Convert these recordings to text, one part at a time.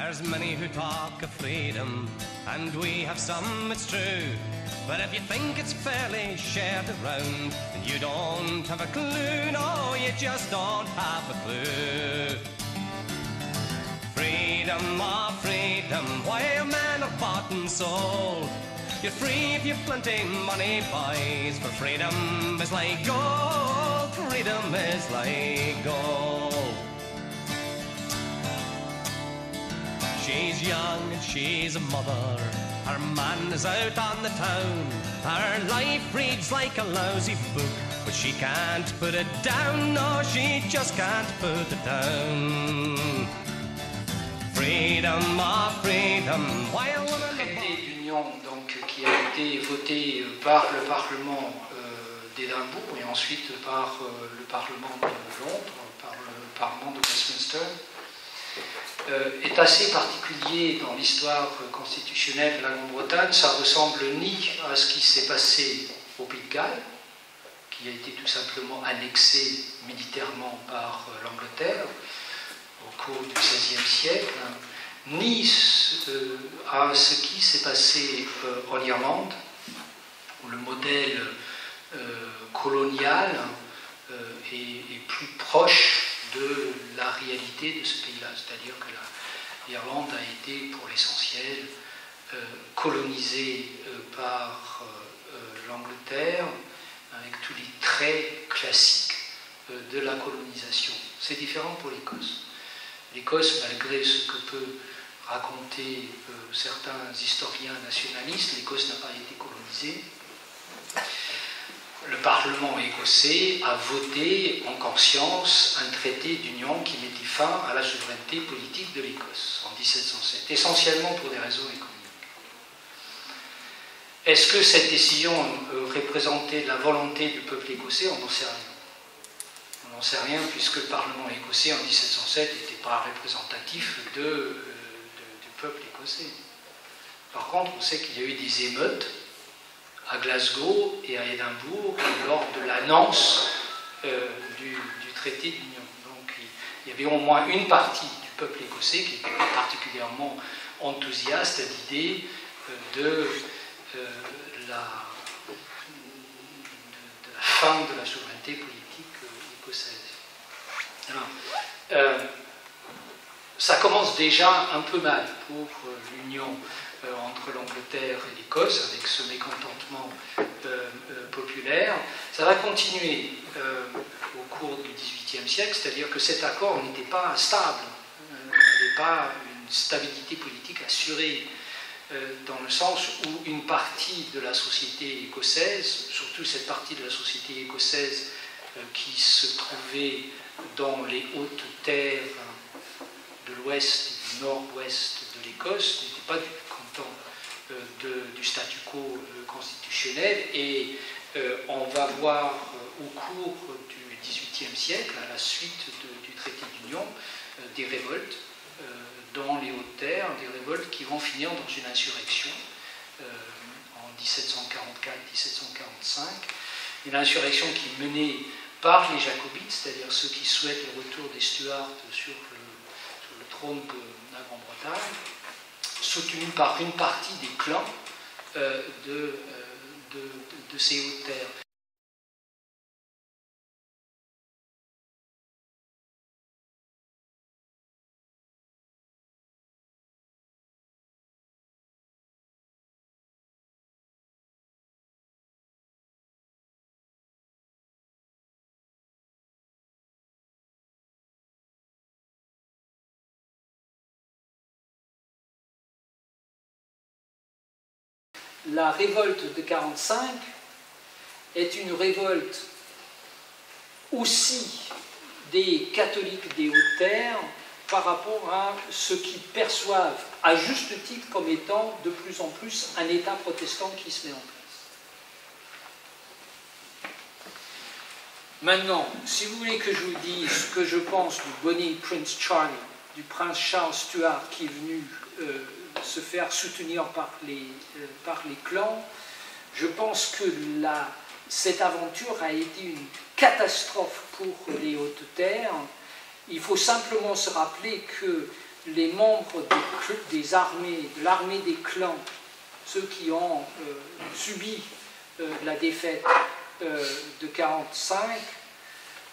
There's many who talk of freedom, and we have some, it's true. But if you think it's fairly shared around, then you don't have a clue, no, you just don't have a clue. Freedom, oh freedom, while men are bought and sold. You're free if you've plenty money, boys, for freedom is like gold, freedom is like gold. She's young and she's a mother, her man is out on the town. Her life reads like a lousy book, but she can't put it down, no, she just can't put it down. Freedom, oh freedom, while women... Le traité d'union donc, qui a été voté par le Parlement d'Édimbourg et ensuite par le Parlement de Londres, par le Parlement de Westminster, est assez particulier dans l'histoire constitutionnelle de la Grande-Bretagne. Ça ressemble ni à ce qui s'est passé au Pays de Galles, qui a été tout simplement annexé militairement par l'Angleterre au cours du XVIe siècle, ni à ce qui s'est passé en Irlande, où le modèle colonial est plus proche de la réalité de ce pays-là. C'est-à-dire que l'Irlande a été pour l'essentiel colonisée par l'Angleterre avec tous les traits classiques de la colonisation. C'est différent pour l'Écosse. L'Écosse, malgré ce que peut raconter certains historiens nationalistes, l'Écosse n'a pas été colonisée. Le Parlement écossais a voté en conscience un traité d'union qui mettait fin à la souveraineté politique de l'Écosse en 1707, essentiellement pour des raisons économiques. Est-ce que cette décision représentait la volonté du peuple écossais? On n'en sait rien. On n'en sait rien puisque le Parlement écossais en 1707 n'était pas représentatif du peuple écossais. Par contre, on sait qu'il y a eu des émeutes à Glasgow et à Édimbourg lors de l'annonce du traité d'union. Donc il y avait au moins une partie du peuple écossais qui était particulièrement enthousiaste à l'idée de la fin de la souveraineté politique écossaise. Alors, ça commence déjà un peu mal pour l'union entre l'Angleterre et l'Écosse, avec ce mécontentement populaire. Ça va continuer au cours du XVIIIe siècle, c'est-à-dire que cet accord n'était pas stable, n'avait pas une stabilité politique assurée, dans le sens où une partie de la société écossaise, surtout cette partie de la société écossaise qui se trouvait dans les hautes terres de l'ouest et du nord-ouest de l'Écosse, n'était pas content du statu quo constitutionnel, et on va voir au cours du XVIIIe siècle, à la suite du traité d'union, des révoltes dans les hautes terres, des révoltes qui vont finir dans une insurrection en 1744-1745, une insurrection qui est menée par les jacobites, c'est-à-dire ceux qui souhaitent le retour des Stuarts sur le trône de la Grande-Bretagne, soutenue par une partie des clans de ces hautes terres. La révolte de 1945 est une révolte aussi des catholiques des Hautes-Terres par rapport à ce qu'ils perçoivent à juste titre comme étant de plus en plus un État protestant qui se met en place. Maintenant, si vous voulez que je vous dise ce que je pense du Bonnie Prince Charlie, du prince Charles Stuart qui est venu se faire soutenir par les clans, je pense que cette aventure a été une catastrophe pour les Hautes-Terres. Il faut simplement se rappeler que les membres des armées, de l'armée des clans, ceux qui ont subi la défaite de 1945,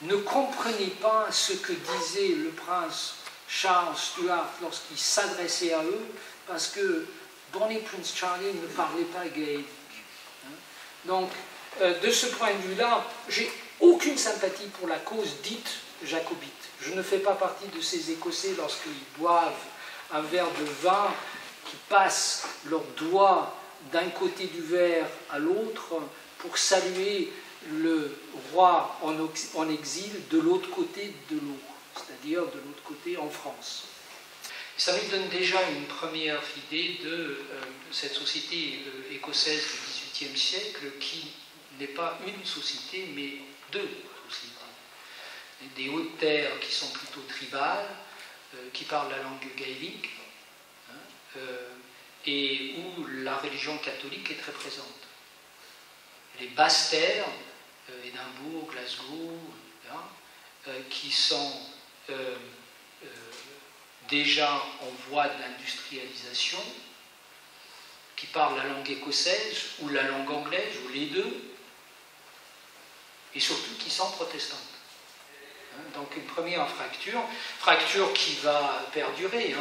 ne comprenaient pas ce que disait le prince Charles Stuart lorsqu'il s'adressait à eux, parce que Bonnie Prince Charlie ne parlait pas gaélique. Donc, de ce point de vue-là, j'ai aucune sympathie pour la cause dite jacobite. Je ne fais pas partie de ces Écossais lorsqu'ils boivent un verre de vin, qui passent leurs doigts d'un côté du verre à l'autre pour saluer le roi en exil de l'autre côté de l'eau, c'est-à-dire de l'autre côté en France. Ça nous donne déjà une première idée de cette société écossaise du XVIIIe siècle qui n'est pas une société, mais deux sociétés. Des hautes terres qui sont plutôt tribales, qui parlent la langue gaélique, et où la religion catholique est très présente. Les basses terres, Édimbourg, Glasgow, qui sont déjà en voie d'industrialisation, qui parlent la langue écossaise ou la langue anglaise, ou les deux, et surtout qui sont protestantes. Donc une première fracture qui va perdurer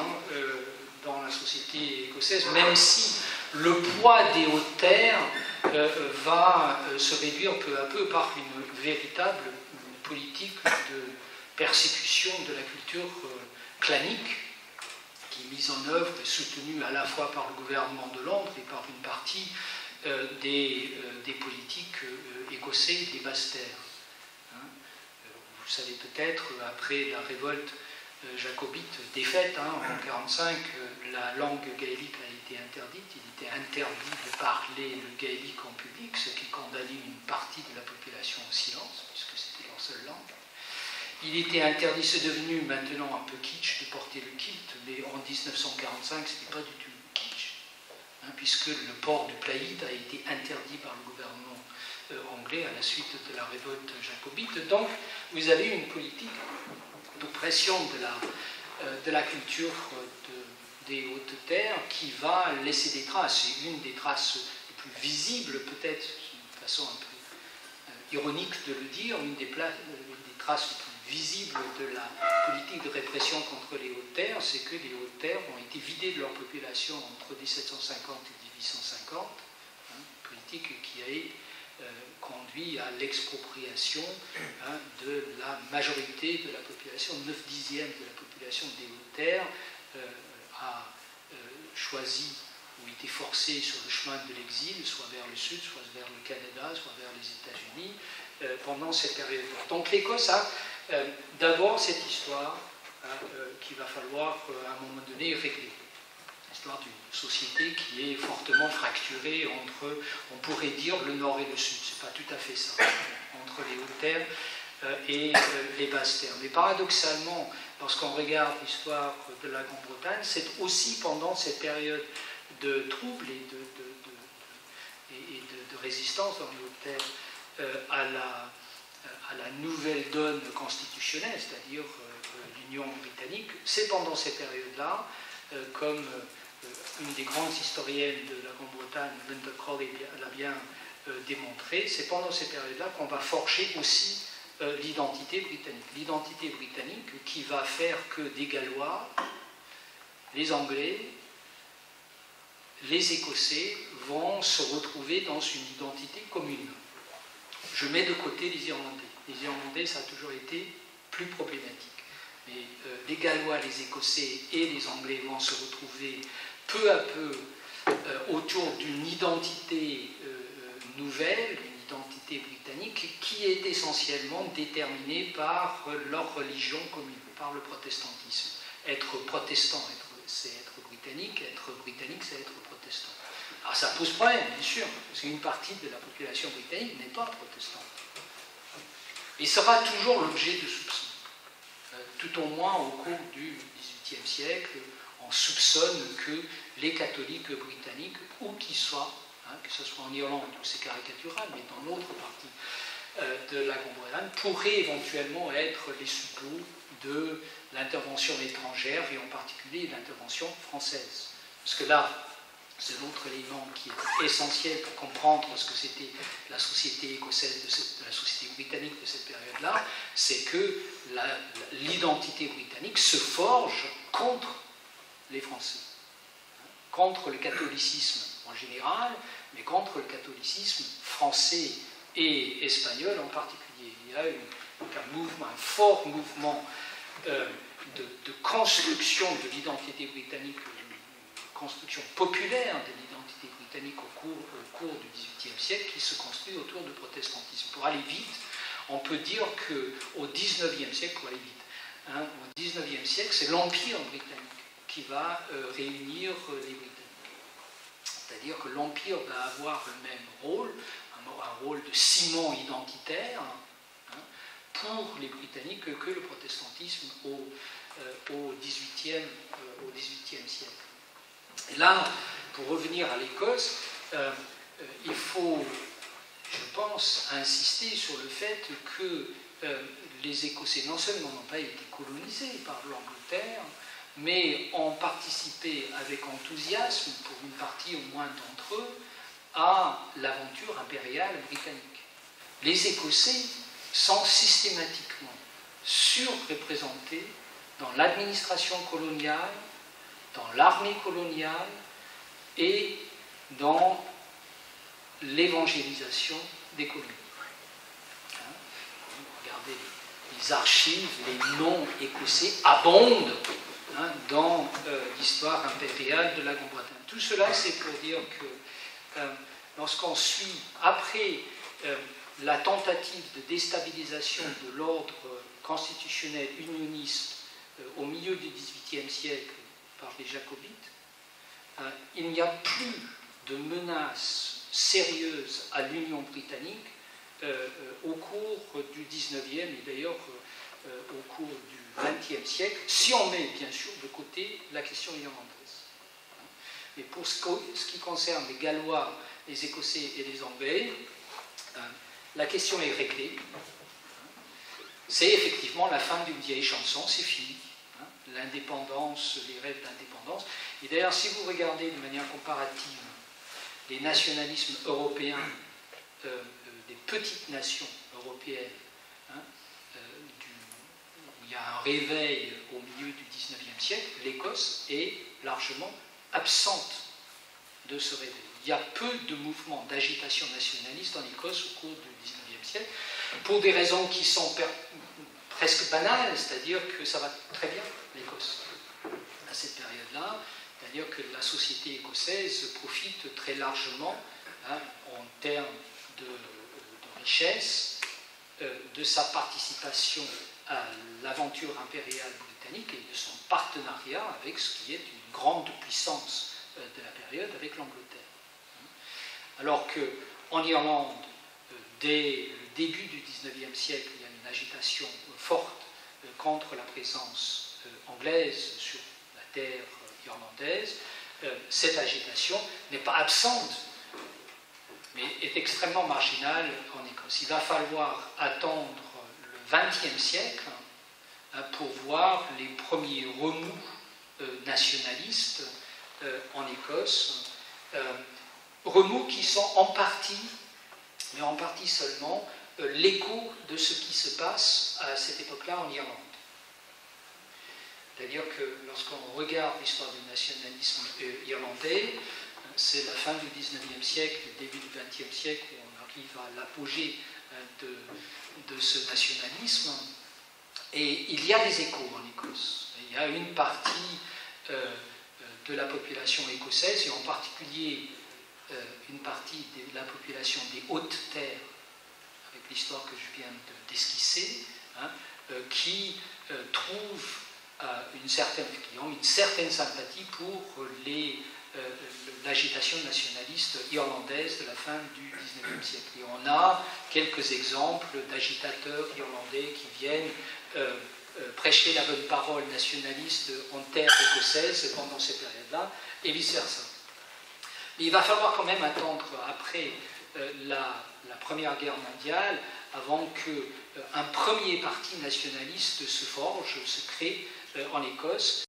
dans la société écossaise, même si le poids des hautes terres va se réduire peu à peu par une véritable politique de persécution de la culture clanique, qui est mise en œuvre et soutenue à la fois par le gouvernement de Londres et par une partie des politiques écossais des basses-terres. Vous savez peut-être, après la révolte jacobite défaite en 1945, la langue gaélique a été interdite. Il était interdit de parler le gaélique en public, ce qui condamnait une partie de la population au silence, puisque c'était leur seule langue. Il était interdit, c'est devenu maintenant un peu kitsch de porter le kilt, mais en 1945, ce n'était pas du tout kitsch, puisque le port du plaïd a été interdit par le gouvernement anglais à la suite de la révolte jacobite. Donc, vous avez une politique d'oppression de la culture des hautes terres qui va laisser des traces. Et une des traces les plus visibles, peut-être, de façon un peu ironique de le dire, une des traces les plus visibles de la politique de répression contre les hautes terres, c'est que les hautes terres ont été vidées de leur population entre 1750 et 1850, politique qui a conduit à l'expropriation de la majorité de la population, 9/10 de la population des Hautes-Terres a choisi ou été forcé sur le chemin de l'exil, soit vers le sud, soit vers le Canada, soit vers les États-Unis, pendant cette période-là. Donc l'Écosse a d'abord cette histoire qu'il va falloir à un moment donné régler. L'histoire d'une société qui est fortement fracturée entre, on pourrait dire, le nord et le sud. Ce n'est pas tout à fait ça, entre les hautes terres et les basses terres. Mais paradoxalement, lorsqu'on regarde l'histoire de la Grande-Bretagne, c'est aussi pendant cette période de troubles et de résistance dans les hautes terres à la nouvelle donne constitutionnelle, c'est-à-dire l'Union britannique, c'est pendant cette période-là, comme une des grandes historiennes de la Grande-Bretagne, Linda Colley, l'a bien démontré, c'est pendant ces périodes-là qu'on va forger aussi l'identité britannique. L'identité britannique qui va faire que des Gallois, les Anglais, les Écossais vont se retrouver dans une identité commune. Je mets de côté les Irlandais. Les Irlandais, ça a toujours été plus problématique. Mais les Gallois, les Écossais et les Anglais vont se retrouver peu à peu autour d'une identité nouvelle, une identité britannique, qui est essentiellement déterminée par leur religion commune, par le protestantisme. Être protestant, c'est être britannique c'est être protestant. Alors ça pose problème, bien sûr, parce qu'une partie de la population britannique n'est pas protestante. Et sera toujours l'objet de soupçons. Tout au moins au cours du XVIIIe siècle, on soupçonne que les catholiques britanniques, où qu'ils soient, que ce soit en Irlande où c'est caricatural, mais dans l'autre partie de la Grande-Bretagne pourraient éventuellement être les suppôts de l'intervention étrangère et en particulier l'intervention française. Parce que là, c'est l'autre élément qui est essentiel pour comprendre ce que c'était la société écossaise, de la société britannique de cette période-là, c'est que l'identité britannique se forge contre les Français, contre le catholicisme en général, mais contre le catholicisme français et espagnol en particulier. Il y a un fort mouvement de construction de l'identité britannique, construction populaire de l'identité britannique au cours du XVIIIe siècle qui se construit autour du protestantisme. Pour aller vite, on peut dire qu'au XIXe siècle, pour aller vite, au XIXe siècle, c'est l'Empire britannique qui va réunir les Britanniques. C'est-à-dire que l'Empire va avoir le même rôle, un rôle de ciment identitaire pour les Britanniques que le protestantisme au XVIIIe siècle. Et là, pour revenir à l'Écosse, il faut, je pense, insister sur le fait que les Écossais non seulement n'ont pas été colonisés par l'Angleterre, mais ont participé avec enthousiasme, pour une partie au moins d'entre eux, à l'aventure impériale britannique. Les Écossais sont systématiquement surreprésentés dans l'administration coloniale, dans l'armée coloniale et dans l'évangélisation des colonies. Regardez les archives, les noms écossais abondent dans l'histoire impériale de la Grande-Bretagne. Tout cela, c'est pour dire que lorsqu'on suit, après la tentative de déstabilisation de l'ordre constitutionnel unioniste au milieu du XVIIIe siècle par les Jacobites, il n'y a plus de menace sérieuse à l'Union britannique au cours du XIXe et d'ailleurs au cours du XXe siècle, si on met bien sûr de côté la question irlandaise. Mais pour ce qui concerne les Gallois, les Écossais et les Anglais, la question est réglée. C'est effectivement la fin d'une vieille chanson, c'est fini. L'indépendance, les rêves d'indépendance. Et d'ailleurs, si vous regardez de manière comparative les nationalismes européens des petites nations européennes, où il y a un réveil au milieu du XIXe siècle, l'Écosse est largement absente de ce réveil. Il y a peu de mouvements d'agitation nationaliste en Écosse au cours du XIXe siècle, pour des raisons qui sont presque banales, c'est-à-dire que ça va très bien, l'Écosse, à cette période-là, c'est-à-dire que la société écossaise profite très largement, en termes de richesse, de sa participation à l'aventure impériale britannique et de son partenariat avec ce qui est une grande puissance de la période, avec l'Angleterre. Alors qu'en Irlande, dès le début du XIXe siècle, il y a une agitation forte contre la présence anglaise sur la terre irlandaise. Cette agitation n'est pas absente, mais est extrêmement marginale en Écosse. Il va falloir attendre le XXe siècle pour voir les premiers remous nationalistes en Écosse, remous qui sont en partie, mais en partie seulement, l'écho de ce qui se passe à cette époque-là en Irlande. C'est-à-dire que lorsqu'on regarde l'histoire du nationalisme irlandais, c'est la fin du XIXe siècle, le début du XXe siècle, où on arrive à l'apogée de ce nationalisme. Et il y a des échos en Écosse. Il y a une partie de la population écossaise, et en particulier une partie de la population des hautes terres, avec l'histoire que je viens d'esquisser, qui trouvent qui ont une certaine sympathie pour l'agitation nationaliste irlandaise de la fin du XIXe siècle. Et on a quelques exemples d'agitateurs irlandais qui viennent prêcher la bonne parole nationaliste en terre écossaise pendant ces périodes-là, et vice-versa. Mais il va falloir quand même attendre après la Première Guerre mondiale, avant qu'un premier parti nationaliste se forge, se crée en Écosse.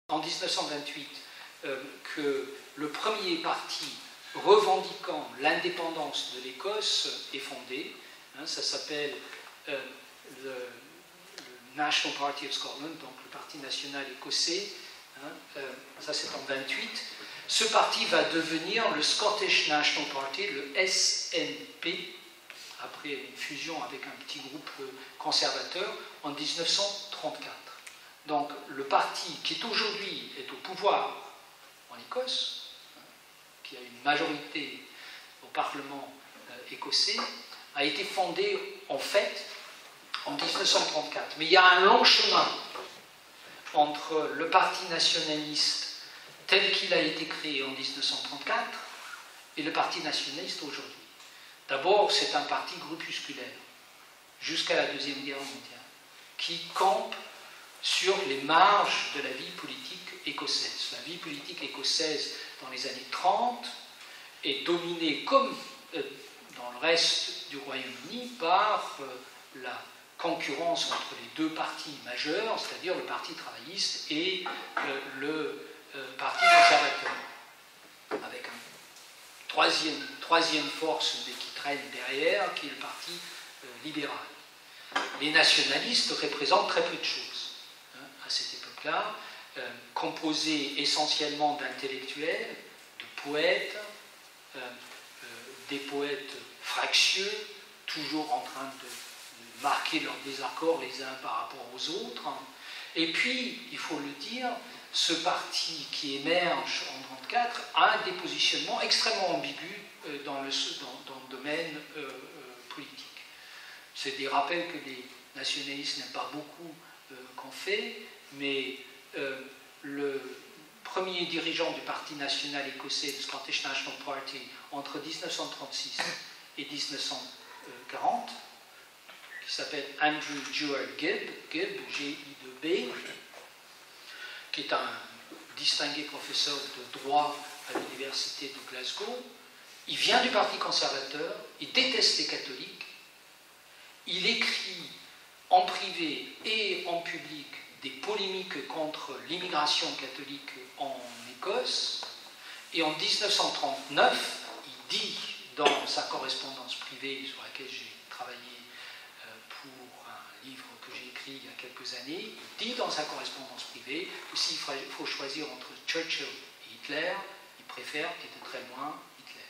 En 1928, que le premier parti revendiquant l'indépendance de l'Écosse est fondé. Ça s'appelle le National Party of Scotland, donc le Parti national écossais. Ça c'est en 28. Ce parti va devenir le Scottish National Party, le SNP, après une fusion avec un petit groupe conservateur en 1934. Donc le parti qui aujourd'hui est au pouvoir en Écosse, qui a une majorité au Parlement écossais, a été fondé en fait en 1934. Mais il y a un long chemin entre le Parti nationaliste tel qu'il a été créé en 1934 et le Parti nationaliste aujourd'hui. D'abord, c'est un parti groupusculaire, jusqu'à la Deuxième Guerre mondiale, qui campe sur les marges de la vie politique écossaise. La vie politique écossaise dans les années 30 est dominée, comme dans le reste du Royaume-Uni, par la concurrence entre les deux partis majeurs, c'est-à-dire le Parti travailliste et le Parti conservateur, avec une troisième force qui traîne derrière, qui est le Parti libéral. Les nationalistes représentent très peu de choses à cette époque-là, composés essentiellement d'intellectuels, de poètes, des poètes fractieux, toujours en train de marquer leurs désaccords les uns par rapport aux autres. Et puis, il faut le dire, ce parti qui émerge en 1934 a des positionnements extrêmement ambigus dans le domaine politique. C'est des rappels que les nationalistes n'aiment pas beaucoup qu'on fait, mais le premier dirigeant du Parti national écossais, le Scottish National Party, entre 1936 et 1940, qui s'appelle Andrew Duard Gibb, G-I-B, qui est un distingué professeur de droit à l'université de Glasgow. Il vient du Parti conservateur, il déteste les catholiques, il écrit en privé et en public des polémiques contre l'immigration catholique en Écosse, et en 1939, il dit dans sa correspondance privée sur laquelle j'ai travaillé pour un livre que j'ai écrit il y a quelques années, il dit dans sa correspondance privée que s'il faut choisir entre Churchill et Hitler, il préfère et de très loin Hitler.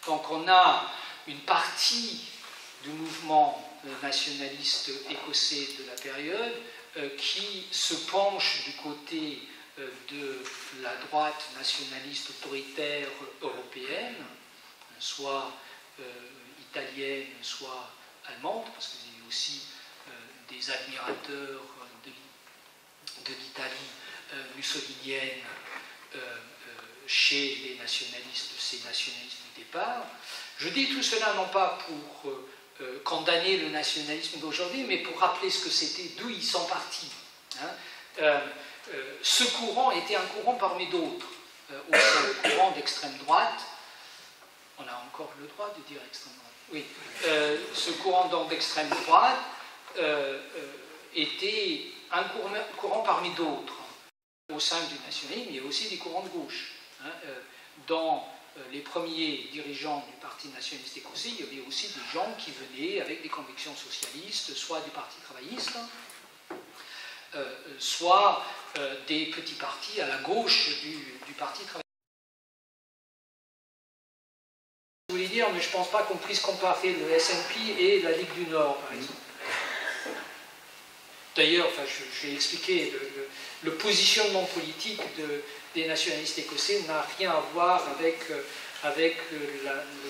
Donc on a une partie du mouvement nationaliste écossais de la période qui se penche du côté de la droite nationaliste autoritaire européenne, soit italienne, soit allemande, parce qu'il y a aussi des admirateurs de l'Italie mussolinienne chez les nationalistes, ces nationalistes du départ. Je dis tout cela non pas pour condamner le nationalisme d'aujourd'hui, mais pour rappeler ce que c'était, d'où ils sont partis. Ce courant était un courant parmi d'autres, aussi un courant d'extrême droite. On a encore le droit de dire extrême droite. Oui. Ce courant donc d'extrême droite était un courant parmi d'autres. Au sein du nationalisme, il y a aussi des courants de gauche. Dans les premiers dirigeants du Parti nationaliste écossais, il y avait aussi des gens qui venaient avec des convictions socialistes, soit du Parti travailliste, soit des petits partis à la gauche du Parti travailliste. Je voulais dire, mais je ne pense pas qu'on puisse comparer le SNP et la Ligue du Nord, par exemple. D'ailleurs, je vais expliquer, le positionnement politique des nationalistes écossais n'a rien à voir avec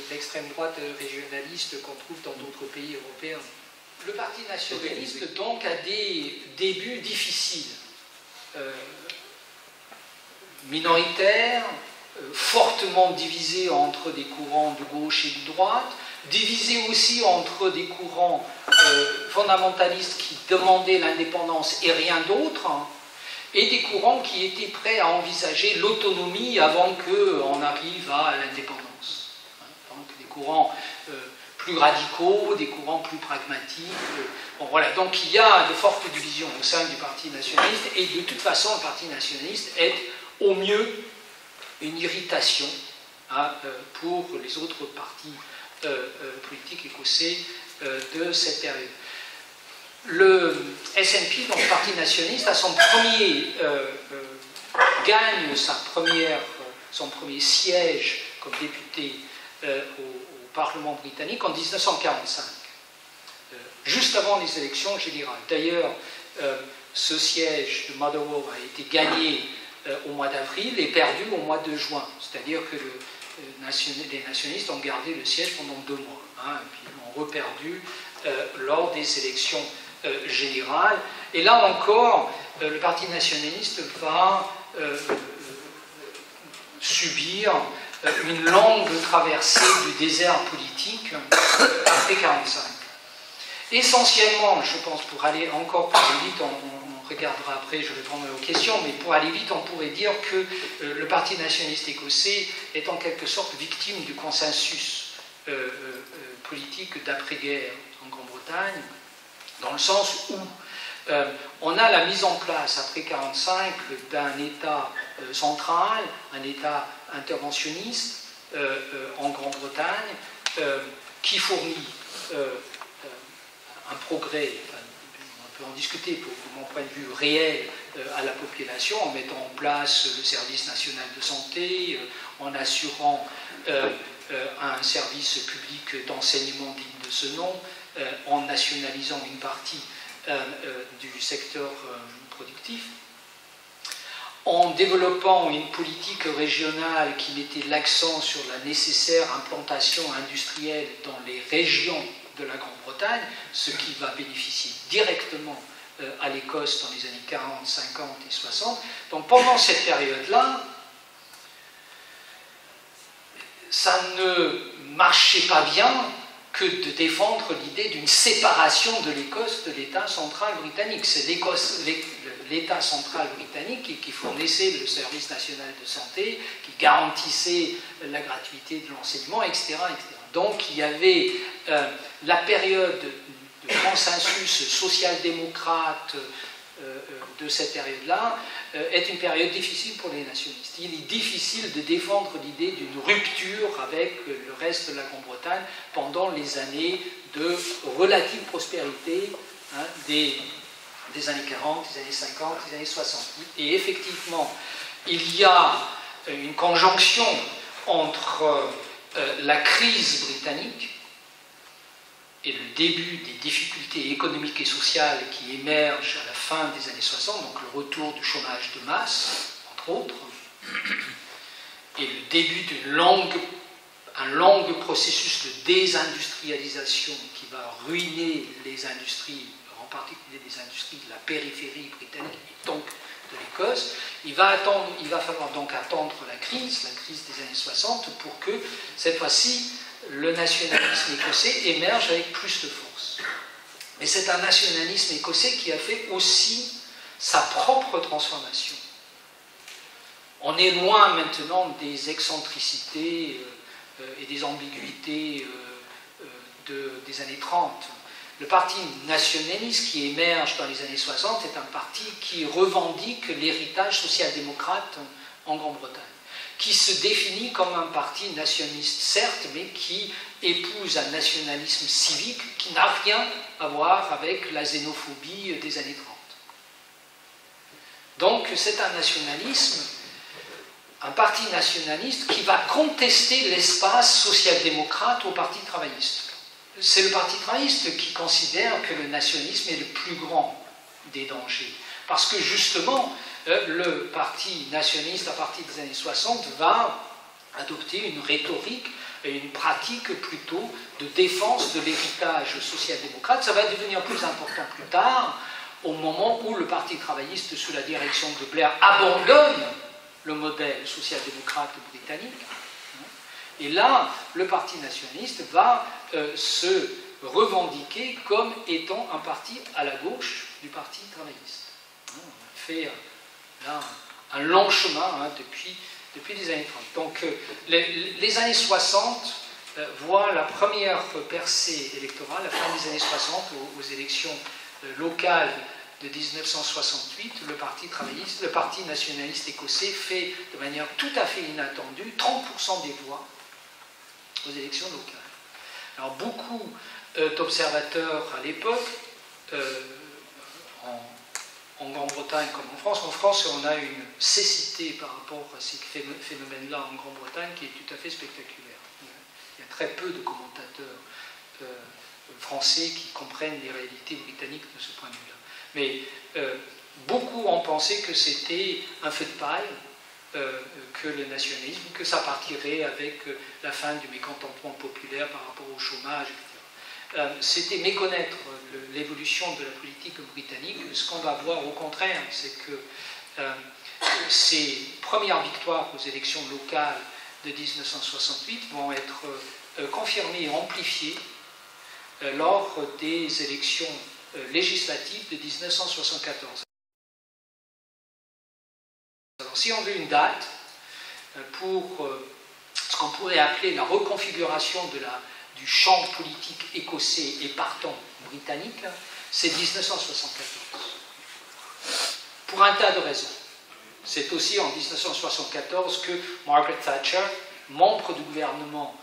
l'extrême droite régionaliste qu'on trouve dans d'autres pays européens. Le Parti nationaliste, donc, a des débuts difficiles, minoritaires, fortement divisé entre des courants de gauche et de droite, divisé aussi entre des courants fondamentalistes qui demandaient l'indépendance et rien d'autre, et des courants qui étaient prêts à envisager l'autonomie avant qu'on arrive à l'indépendance. Donc des courants plus radicaux, des courants plus pragmatiques. Bon, voilà. Donc il y a de fortes divisions au sein du Parti nationaliste, et de toute façon le Parti nationaliste est au mieux une irritation pour les autres partis politiques écossais de cette période. Le SNP, donc le Parti nationaliste, a son premier gagne son premier siège comme député au Parlement britannique en 1945, juste avant les élections générales. D'ailleurs, ce siège de Motherwell a été gagné au mois d'avril et perdu au mois de juin, c'est-à-dire que les nationalistes ont gardé le siège pendant 2 mois, et puis ils l'ont reperdu lors des élections générales. Et là encore, le Parti nationaliste va subir une longue traversée du désert politique après 1945. Essentiellement, je pense, pour aller encore plus vite, on regardera après, je répondrai aux questions, mais pour aller vite, on pourrait dire que le Parti nationaliste écossais est en quelque sorte victime du consensus politique d'après-guerre en Grande-Bretagne, dans le sens où on a la mise en place, après 1945, d'un État central, un État interventionniste en Grande-Bretagne, qui fournit un progrès, on peut en discuter pour mon point de vue réel, à la population, en mettant en place le service national de santé, en assurant un service public d'enseignement digne de ce nom, en nationalisant une partie du secteur productif, en développant une politique régionale qui mettait l'accent sur la nécessaire implantation industrielle dans les régions de la Grande-Bretagne, ce qui va bénéficier directement à l'Écosse dans les années 40, 50 et 60. Donc pendant cette période-là, ça ne marchait pas bien que de défendre l'idée d'une séparation de l'Écosse de l'État central britannique. C'est l'État central britannique qui fournissait le service national de santé, qui garantissait la gratuité de l'enseignement, etc., etc. Donc il y avait la période de consensus social-démocrate de cette période-là est une période difficile pour les nationalistes. Il est difficile de défendre l'idée d'une rupture avec le reste de la Grande-Bretagne pendant les années de relative prospérité des années 40, des années 50, des années 60. Et effectivement, il y a une conjonction entre la crise britannique et le début des difficultés économiques et sociales qui émergent à la fin des années 60, donc le retour du chômage de masse, entre autres, et le début d'un long processus de désindustrialisation qui va ruiner les industries, en particulier les industries de la périphérie britannique et donc de l'Écosse. Il va falloir donc attendre la crise des années 60 pour que, cette fois-ci, le nationalisme écossais émerge avec plus de force. Mais c'est un nationalisme écossais qui a fait aussi sa propre transformation. On est loin maintenant des excentricités et des ambiguïtés des années 30. Le parti nationaliste qui émerge dans les années 60 est un parti qui revendique l'héritage social-démocrate en Grande-Bretagne, qui se définit comme un parti nationaliste, certes, mais qui épouse un nationalisme civique qui n'a rien à voir avec la xénophobie des années 30. Donc c'est un nationalisme, un parti nationaliste qui va contester l'espace social-démocrate au parti travailliste. C'est le parti travailliste qui considère que le nationalisme est le plus grand des dangers. Parce que justement, le parti nationaliste, à partir des années 60, va adopter une rhétorique et une pratique plutôt de défense de l'héritage social-démocrate. Ça va devenir plus important plus tard, au moment où le parti travailliste, sous la direction de Blair, abandonne le modèle social-démocrate britannique. Et là, le parti nationaliste va se revendiquer comme étant un parti à la gauche du parti travailliste. On fait là un long chemin depuis les années 30. Donc les années 60 voient la première percée électorale, la fin des années 60, aux élections locales de 1968, le Parti travailliste, le Parti nationaliste écossais fait de manière tout à fait inattendue 30% des voix aux élections locales. Alors beaucoup d'observateurs à l'époque, en Grande-Bretagne comme en France, on a une cécité par rapport à ces phénomènes-là en Grande-Bretagne qui est tout à fait spectaculaire. Il y a très peu de commentateurs français qui comprennent les réalités britanniques de ce point de vue-là. Mais beaucoup ont pensé que c'était un feu de paille, que le nationalisme, que ça partirait avec la fin du mécontentement populaire par rapport au chômage, etc. C'était méconnaître l'évolution de la politique britannique. Ce qu'on va voir au contraire, c'est que ces premières victoires aux élections locales de 1968 vont être confirmées et amplifiées lors des élections législatives de 1974. Alors, si on veut une date pour ce qu'on pourrait appeler la reconfiguration du champ politique écossais et partant britannique, c'est 1974. Pour un tas de raisons. C'est aussi en 1974 que Margaret Thatcher, membre du gouvernement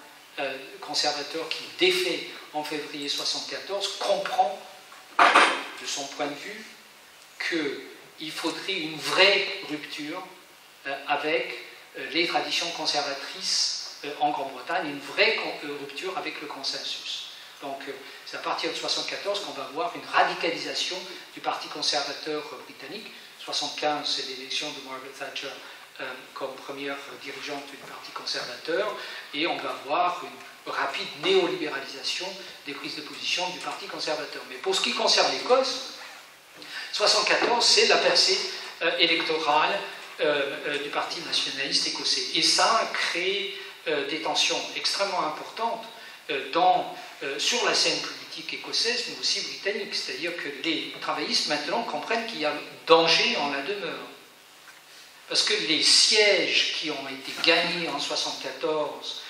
conservateur qui défait en février 1974, comprend, de son point de vue, qu'il faudrait une vraie rupture avec les traditions conservatrices en Grande-Bretagne, une vraie rupture avec le consensus. Donc c'est à partir de 1974 qu'on va voir une radicalisation du Parti conservateur britannique. 1975, c'est l'élection de Margaret Thatcher comme première dirigeante du Parti conservateur, et on va voir une rapide néolibéralisation des prises de position du Parti conservateur. Mais pour ce qui concerne l'Écosse, 1974, c'est la percée électorale du Parti nationaliste écossais. Et ça a créé des tensions extrêmement importantes sur la scène politique écossaise, mais aussi britannique. C'est-à-dire que les travaillistes maintenant comprennent qu'il y a danger en la demeure. Parce que les sièges qui ont été gagnés en 1974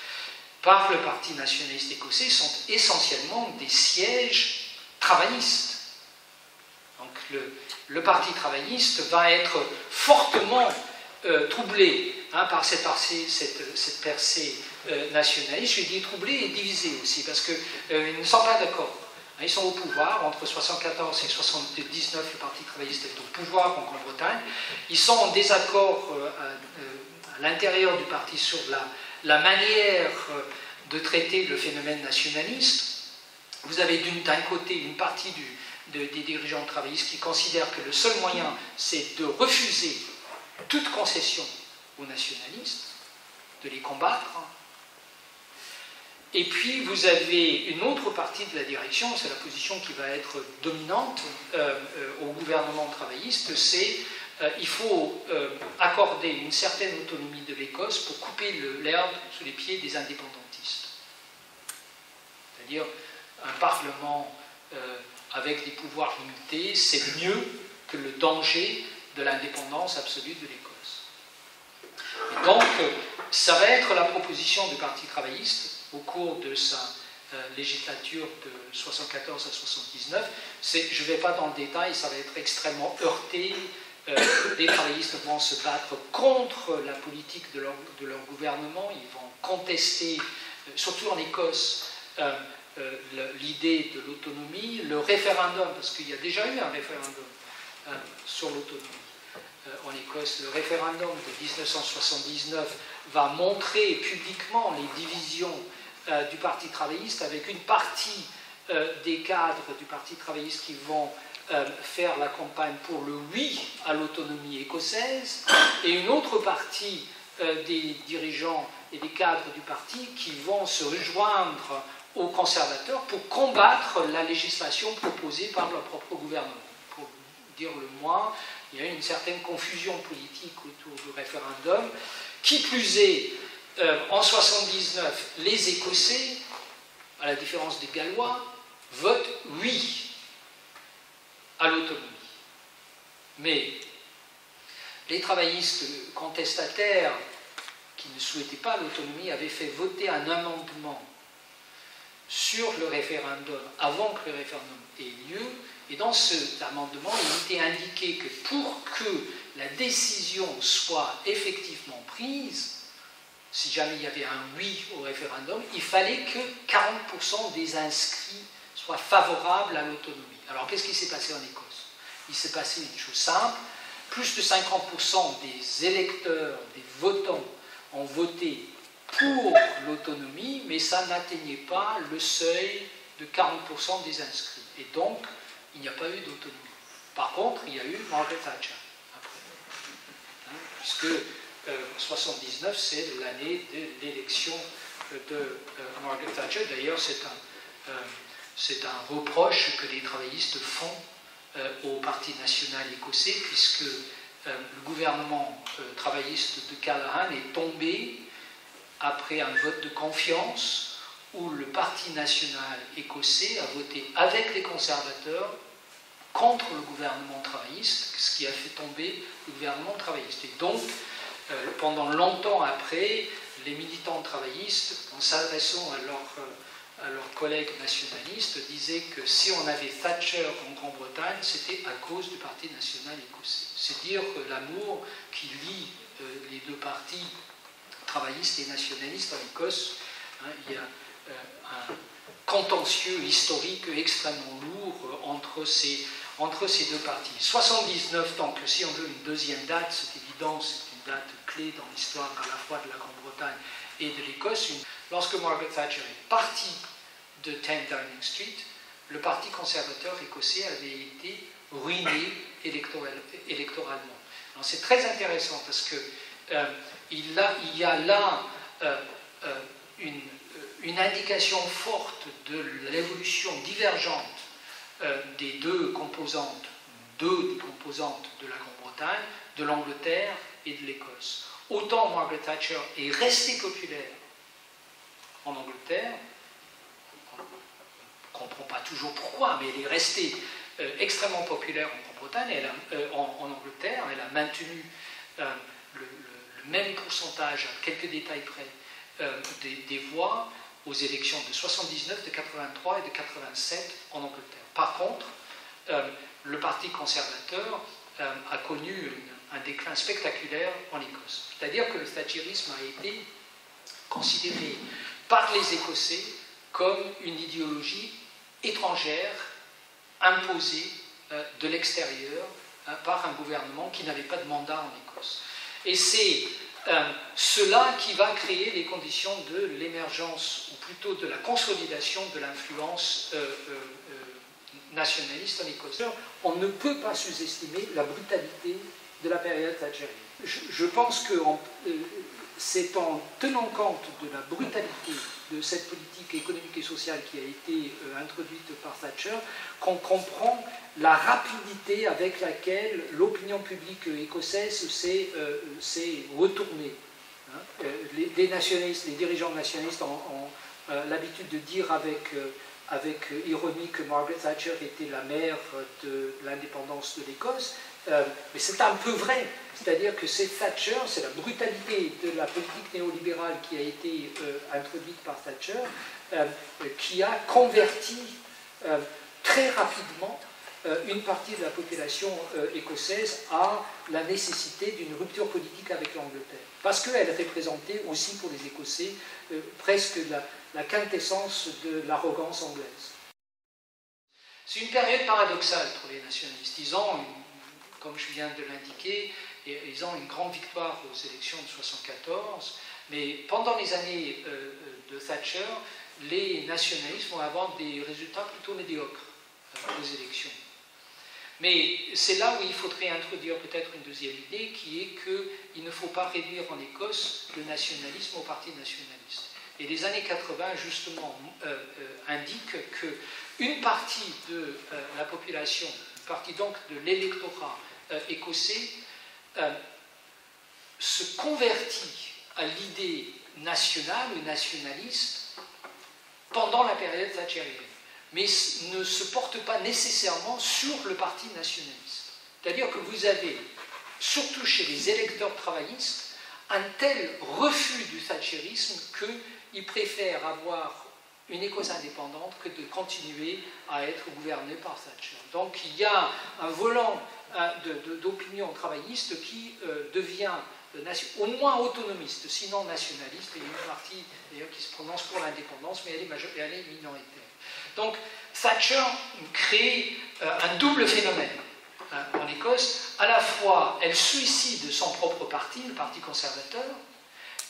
par le Parti nationaliste écossais sont essentiellement des sièges travaillistes. Donc le Parti travailliste va être fortement troublé par cette percée nationaliste. Je dis troublé et divisé aussi, parce qu'ils ne sont pas d'accord. Ils sont au pouvoir, entre 1974 et 1979, le Parti travailliste est au pouvoir en Grande-Bretagne. Ils sont en désaccord à l'intérieur du parti sur la manière de traiter le phénomène nationaliste. Vous avez d'un côté une partie des dirigeants travaillistes qui considèrent que le seul moyen, c'est de refuser toute concession aux nationalistes, de les combattre. Et puis vous avez une autre partie de la direction, c'est la position qui va être dominante au gouvernement travailliste, c'est il faut accorder une certaine autonomie de l'Écosse pour couper l'herbe sous les pieds des indépendantistes. C'est-à-dire un parlement avec des pouvoirs limités, c'est mieux que le danger de l'indépendance absolue de l'Écosse. Et donc, ça va être la proposition du Parti travailliste au cours de sa législature de 1974 à 1979. Je ne vais pas dans le détail, ça va être extrêmement heurté. Les travaillistes vont se battre contre la politique de leur gouvernement, ils vont contester, surtout en Écosse, l'idée de l'autonomie, le référendum, parce qu'il y a déjà eu un référendum sur l'autonomie en Écosse. Le référendum de 1979 va montrer publiquement les divisions du Parti travailliste, avec une partie des cadres du Parti travailliste qui vont faire la campagne pour le oui à l'autonomie écossaise, et une autre partie des dirigeants et des cadres du parti qui vont se rejoindre aux conservateurs pour combattre la législation proposée par leur propre gouvernement. Pour dire le moins, il y a une certaine confusion politique autour du référendum. Qui plus est, en 1979, les Écossais, à la différence des Gallois, votent oui à l'autonomie. Mais les travaillistes contestataires qui ne souhaitaient pas l'autonomie avaient fait voter un amendement sur le référendum avant que le référendum ait lieu. Et dans cet amendement, il était indiqué que pour que la décision soit effectivement prise, si jamais il y avait un oui au référendum, il fallait que 40% des inscrits soient favorables à l'autonomie. Alors qu'est-ce qui s'est passé en Écosse? Il s'est passé une chose simple, plus de 50% des électeurs, des votants, ont voté pour l'autonomie, mais ça n'atteignait pas le seuil de 40% des inscrits. Et donc, il n'y a pas eu d'autonomie. Par contre, il y a eu Margaret Thatcher, après. Puisque 79, c'est l'année de l'élection de Margaret Thatcher. D'ailleurs, c'est un reproche que les travaillistes font au Parti national écossais, puisque le gouvernement travailliste de Callaghan est tombé après un vote de confiance où le Parti national écossais a voté avec les conservateurs contre le gouvernement travailliste, ce qui a fait tomber le gouvernement travailliste. Et donc, pendant longtemps après, les militants travaillistes, en s'adressant à leurs collègues nationalistes, disaient que si on avait Thatcher en Grande-Bretagne, c'était à cause du Parti national écossais. C'est dire l'amour qui lie les deux partis, travaillistes et nationalistes en Écosse. Il y a un contentieux historique extrêmement lourd entre ces deux partis. 79, donc si on veut une deuxième date, c'est évident, c'est une date clé dans l'histoire à la fois de la Grande-Bretagne et de l'Écosse. Lorsque Margaret Thatcher est partie de 10 Downing Street, le Parti conservateur écossais avait été ruiné électoralement. C'est très intéressant parce que il y a là une indication forte de l'évolution divergente des deux composantes de la Grande-Bretagne, de l'Angleterre et de l'Écosse. Autant Margaret Thatcher est restée populaire en Angleterre, on ne comprend pas toujours pourquoi, mais elle est restée extrêmement populaire en Grande-Bretagne, en Angleterre, elle a maintenu le même pourcentage, à quelques détails près, des voix aux élections de 79, de 83 et de 87 en Angleterre. Par contre, le Parti conservateur a connu un déclin spectaculaire en Écosse. C'est-à-dire que le thatcherisme a été considéré par les Écossais comme une idéologie étrangère imposée de l'extérieur par un gouvernement qui n'avait pas de mandat en Écosse. Et c'est cela qui va créer les conditions de l'émergence, ou plutôt de la consolidation de l'influence nationaliste en Écosse. On ne peut pas sous-estimer la brutalité de la période thatchérienne. Je pense que c'est en tenant compte de la brutalité de cette politique économique et sociale qui a été introduite par Thatcher qu'on comprend la rapidité avec laquelle l'opinion publique écossaise s'est retournée. Les nationalistes, les dirigeants nationalistes ont l'habitude de dire avec ironie que Margaret Thatcher était la mère de l'indépendance de l'Écosse, mais c'est un peu vrai. C'est-à-dire que c'est Thatcher, c'est la brutalité de la politique néolibérale qui a été introduite par Thatcher, qui a converti très rapidement une partie de la population écossaise à la nécessité d'une rupture politique avec l'Angleterre. Parce qu'elle représentait aussi pour les Écossais presque la quintessence de l'arrogance anglaise. C'est une période paradoxale pour les nationalistes. Ils ont, comme je viens de l'indiquer, ils ont une grande victoire aux élections de 1974, mais pendant les années de Thatcher, les nationalistes vont avoir des résultats plutôt médiocres aux élections. Mais c'est là où il faudrait introduire peut-être une deuxième idée, qui est qu'il ne faut pas réduire en Écosse le nationalisme au parti nationaliste. Et les années 80, justement, indiquent qu'une partie de la population, une partie donc de l'électorat écossais, se convertit à l'idée nationale ou nationaliste pendant la période thatchérienne, mais ne se porte pas nécessairement sur le parti nationaliste. C'est-à-dire que vous avez surtout chez les électeurs travaillistes, un tel refus du thatchérisme qu'ils préfèrent avoir une Écosse indépendante que de continuer à être gouvernée par Thatcher. Donc il y a un volant d'opinion travailliste qui devient au moins autonomiste, sinon nationaliste. Il y a une partie d'ailleurs qui se prononce pour l'indépendance, mais elle est minoritaire. Donc Thatcher crée un double phénomène en Écosse. À la fois, elle suicide son propre parti, le Parti conservateur,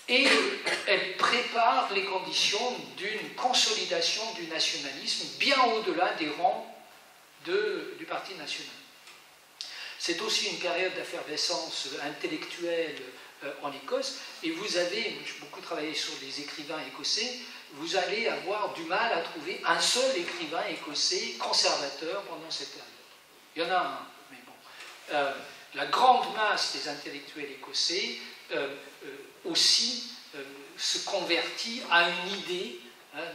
et elle prépare les conditions d'une consolidation du nationalisme bien au-delà des rangs du Parti national. C'est aussi une période d'effervescence intellectuelle en Écosse, et vous avez, j'ai beaucoup travaillé sur les écrivains écossais, vous allez avoir du mal à trouver un seul écrivain écossais conservateur pendant cette période. Il y en a un, mais bon. La grande masse des intellectuels écossais aussi se convertit à une idée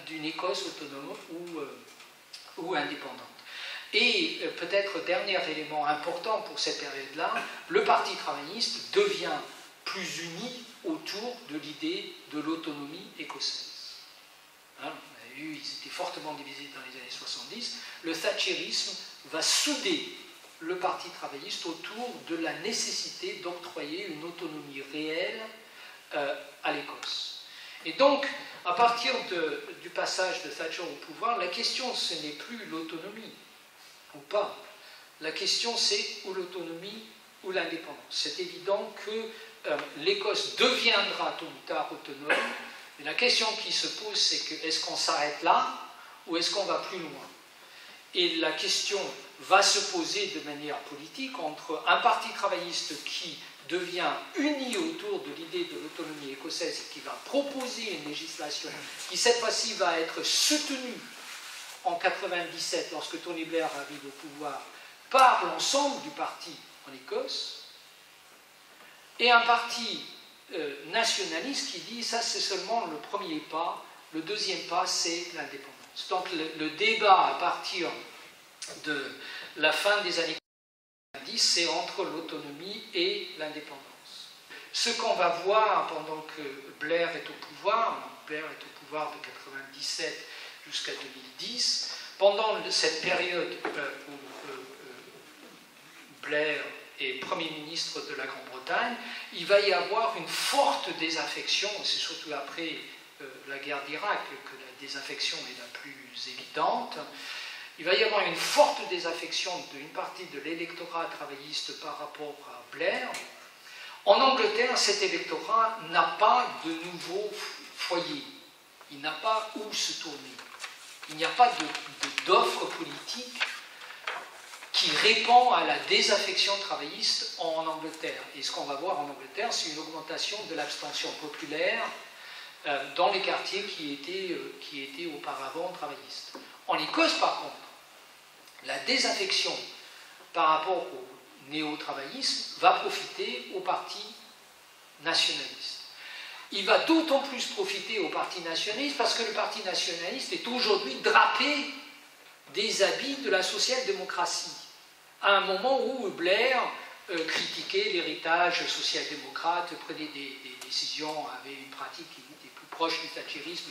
d'une Écosse autonome ou indépendante. Et peut-être dernier élément important pour cette période-là, le Parti travailliste devient plus uni autour de l'idée de l'autonomie écossaise. Ils étaient fortement divisés dans les années 70. Le thatchérisme va souder le Parti travailliste autour de la nécessité d'octroyer une autonomie réelle à l'Écosse. Et donc, à partir du passage de Thatcher au pouvoir, la question, ce n'est plus l'autonomie ou pas. La question, c'est ou l'autonomie ou l'indépendance. C'est évident que l'Écosse deviendra tôt ou tard autonome, mais la question qui se pose, c'est que est-ce qu'on s'arrête là ou est-ce qu'on va plus loin? Et la question va se poser de manière politique entre un parti travailliste qui devient uni autour de l'idée de l'autonomie écossaise et qui va proposer une législation qui cette fois-ci va être soutenue en 1997, lorsque Tony Blair arrive au pouvoir, par l'ensemble du parti en Écosse, et un parti nationaliste qui dit ça c'est seulement le premier pas, le deuxième pas c'est l'indépendance. Donc le débat à partir de la fin des années 90, c'est entre l'autonomie et l'indépendance. Ce qu'on va voir pendant que Blair est au pouvoir, Blair est au pouvoir de 1997 jusqu'à 2010, pendant cette période où Blair est Premier ministre de la Grande-Bretagne, il va y avoir une forte désaffection, c'est surtout après la guerre d'Irak que la désaffection est la plus évidente. Il va y avoir une forte désaffection d'une partie de l'électorat travailliste par rapport à Blair. En Angleterre, cet électorat n'a pas de nouveau foyer. Il n'a pas où se tourner. Il n'y a pas d'offre politique qui répond à la désaffection travailliste en Angleterre. Et ce qu'on va voir en Angleterre, c'est une augmentation de l'abstention populaire dans les quartiers qui étaient auparavant travaillistes. En Écosse, par contre, la désaffection par rapport au néo-travaillisme va profiter au parti nationaliste. Il va d'autant plus profiter au parti nationaliste parce que le parti nationaliste est aujourd'hui drapé des habits de la social-démocratie. À un moment où Blair critiquait l'héritage social-démocrate, prenait des décisions, avait une pratique qui était plus proche du thatchérisme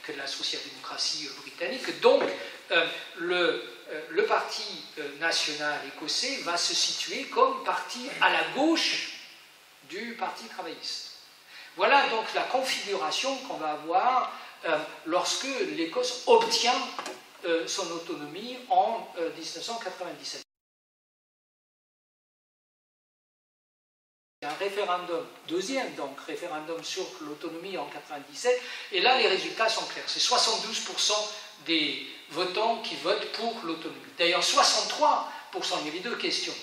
que de la social-démocratie britannique. Donc, le parti national écossais va se situer comme parti à la gauche du parti travailliste. Voilà donc la configuration qu'on va avoir lorsque l'Écosse obtient son autonomie en 1997. Un référendum, deuxième donc, référendum sur l'autonomie en 1997, et là les résultats sont clairs. C'est 72% des votants qui votent pour l'autonomie. D'ailleurs 63%, il y avait deux questions.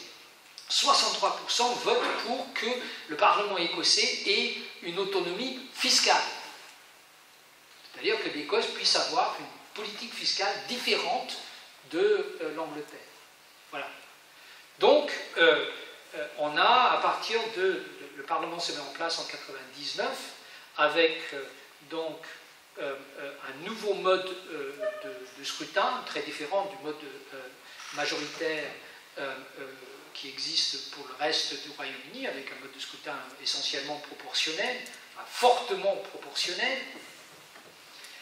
63% votent pour que le Parlement écossais ait une autonomie fiscale. C'est-à-dire que l'Écosse puisse avoir une politique fiscale différente de l'Angleterre. Voilà. Donc, on a, à partir de... Le Parlement se met en place en 1999, avec donc un nouveau mode de scrutin, très différent du mode majoritaire qui existe pour le reste du Royaume-Uni, avec un mode de scrutin essentiellement proportionnel, enfin, fortement proportionnel.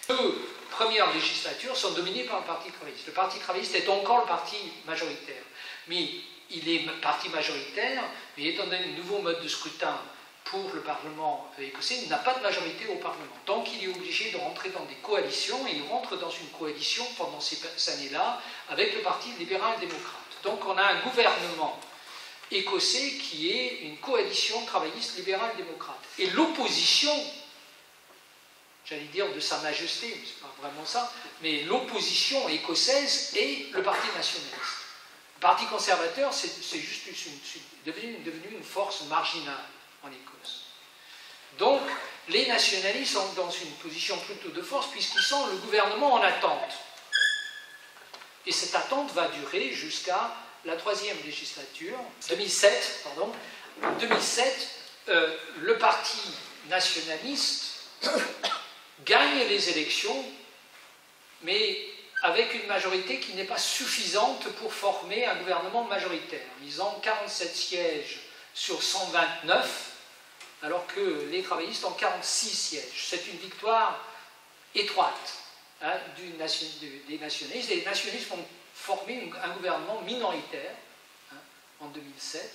Les deux premières législatures sont dominées par le Parti travailliste. Le Parti travailliste est encore le parti majoritaire, mais il est parti majoritaire, mais étant donné le nouveau mode de scrutin pour le Parlement écossais, il n'a pas de majorité au Parlement. Donc il est obligé de rentrer dans des coalitions, et il rentre dans une coalition pendant ces années-là avec le Parti libéral-démocrate. Donc on a un gouvernement écossais qui est une coalition travailliste libérale-démocrate. Et l'opposition, j'allais dire de Sa Majesté, mais ce n'est pas vraiment ça, mais l'opposition écossaise est le Parti nationaliste. Le Parti conservateur, c'est juste devenu une force marginale en Écosse. Donc, les nationalistes sont dans une position plutôt de force puisqu'ils sont le gouvernement en attente. Et cette attente va durer jusqu'à la troisième législature, 2007, pardon. En 2007, le Parti nationaliste gagne les élections, mais avec une majorité qui n'est pas suffisante pour former un gouvernement majoritaire. Ils ont 47 sièges sur 129, alors que les travaillistes ont 46 sièges. C'est une victoire étroite des nationalistes. Les nationalistes vont former un gouvernement minoritaire en 2007,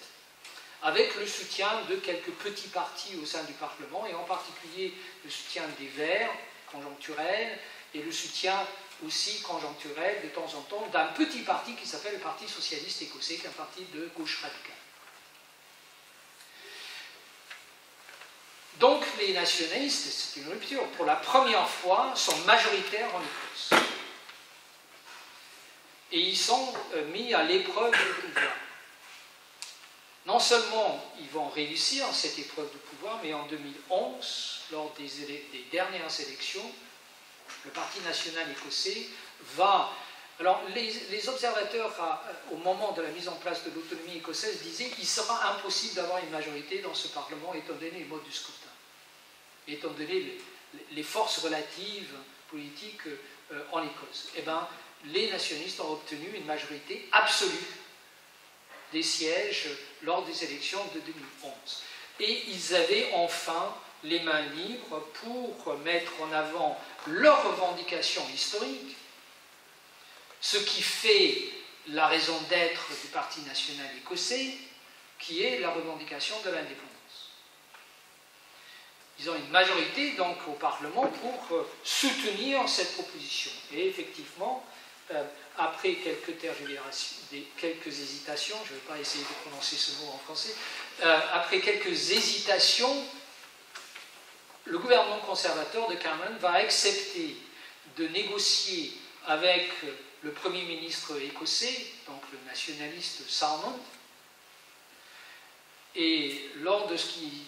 avec le soutien de quelques petits partis au sein du Parlement, et en particulier le soutien des Verts, conjoncturel, et le soutien aussi conjoncturel de temps en temps d'un petit parti qui s'appelle le Parti socialiste écossais, qui est un parti de gauche radicale. Donc les nationalistes, c'est une rupture, pour la première fois, sont majoritaires en Écosse. Et ils sont mis à l'épreuve du pouvoir. Non seulement ils vont réussir cette épreuve de pouvoir, mais en 2011, lors des dernières élections, le Parti national écossais va... Alors, les observateurs, au moment de la mise en place de l'autonomie écossaise, disaient qu'il sera impossible d'avoir une majorité dans ce Parlement, étant donné les modes du scrutin, étant donné les forces relatives politiques en Écosse. Eh bien, les nationalistes ont obtenu une majorité absolue des sièges lors des élections de 2011. Et ils avaient enfin les mains libres pour mettre en avant leurs revendications historiques, ce qui fait la raison d'être du Parti national écossais, qui est la revendication de l'indépendance. Ils ont une majorité donc au Parlement pour soutenir cette proposition. Et effectivement, après quelques tergiversations, quelques hésitations, je ne vais pas essayer de prononcer ce mot en français, après quelques hésitations, le gouvernement conservateur de Cameron va accepter de négocier avec le Premier ministre écossais, donc le nationaliste Salmond, et lors de ce qui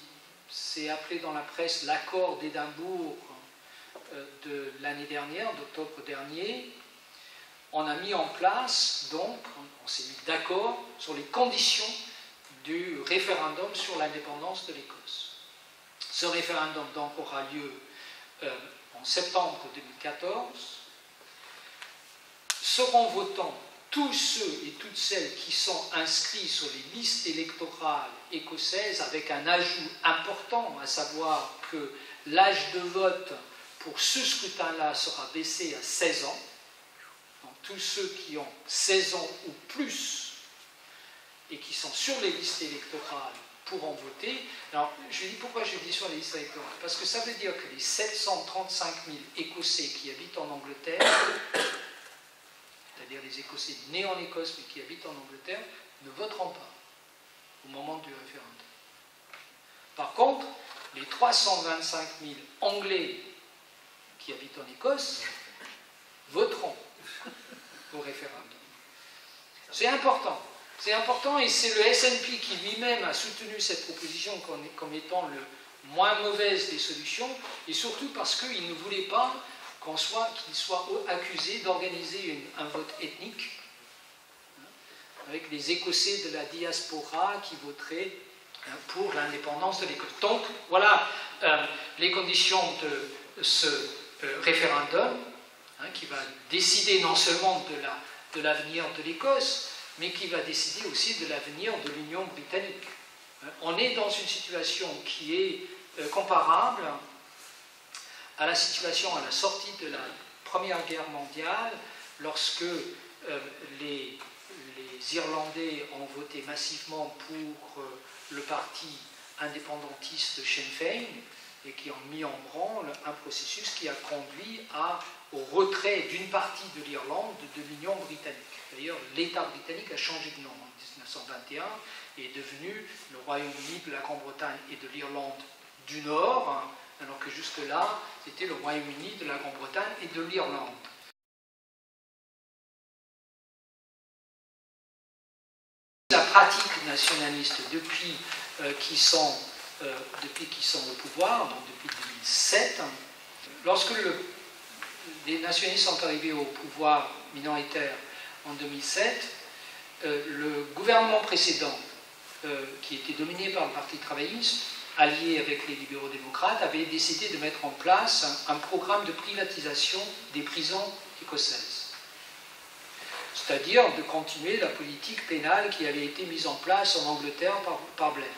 s'est appelé dans la presse l'accord d'Édimbourg de l'année dernière, d'octobre dernier, on a mis en place, donc, on s'est mis d'accord sur les conditions du référendum sur l'indépendance de l'Écosse. Ce référendum donc aura lieu en septembre 2014. Seront votants tous ceux et toutes celles qui sont inscrits sur les listes électorales écossaises, avec un ajout important, à savoir que l'âge de vote pour ce scrutin-là sera baissé à 16 ans. Donc, tous ceux qui ont 16 ans ou plus et qui sont sur les listes électorales pourront voter. Alors, je dis pourquoi je dis sur les listes électorales, parce que ça veut dire que les 735 000 Écossais qui habitent en Angleterre, c'est-à-dire les Écossais nés en Écosse mais qui habitent en Angleterre, ne voteront pas au moment du référendum. Par contre, les 325 000 Anglais qui habitent en Écosse voteront au référendum. C'est important. C'est important, et c'est le SNP qui lui-même a soutenu cette proposition comme étant le moins mauvaise des solutions, et surtout parce qu'il ne voulait pas qu'il soit accusé d'organiser un vote ethnique, avec les Écossais de la diaspora qui voteraient pour l'indépendance de l'Écosse. Donc, voilà les conditions de ce référendum, qui va décider non seulement de l'avenir de l'Écosse, mais qui va décider aussi de l'avenir de l'Union britannique. On est dans une situation qui est comparable à la situation à la sortie de la Première Guerre mondiale, lorsque les Irlandais ont voté massivement pour le parti indépendantiste Sinn Féin et qui ont mis en branle un processus qui a conduit au retrait d'une partie de l'Irlande de l'Union britannique. D'ailleurs, l'État britannique a changé de nom en 1921 et est devenu le Royaume-Uni de la Grande-Bretagne et de l'Irlande du Nord, alors que jusque-là, c'était le Royaume-Uni de la Grande-Bretagne et de l'Irlande. La pratique nationaliste depuis qu'ils sont au pouvoir, donc depuis 2007, lorsque les nationalistes sont arrivés au pouvoir minoritaire en 2007, le gouvernement précédent, qui était dominé par le Parti travailliste, allié avec les libéraux-démocrates, avait décidé de mettre en place un programme de privatisation des prisons écossaises. C'est-à-dire de continuer la politique pénale qui avait été mise en place en Angleterre par Blair.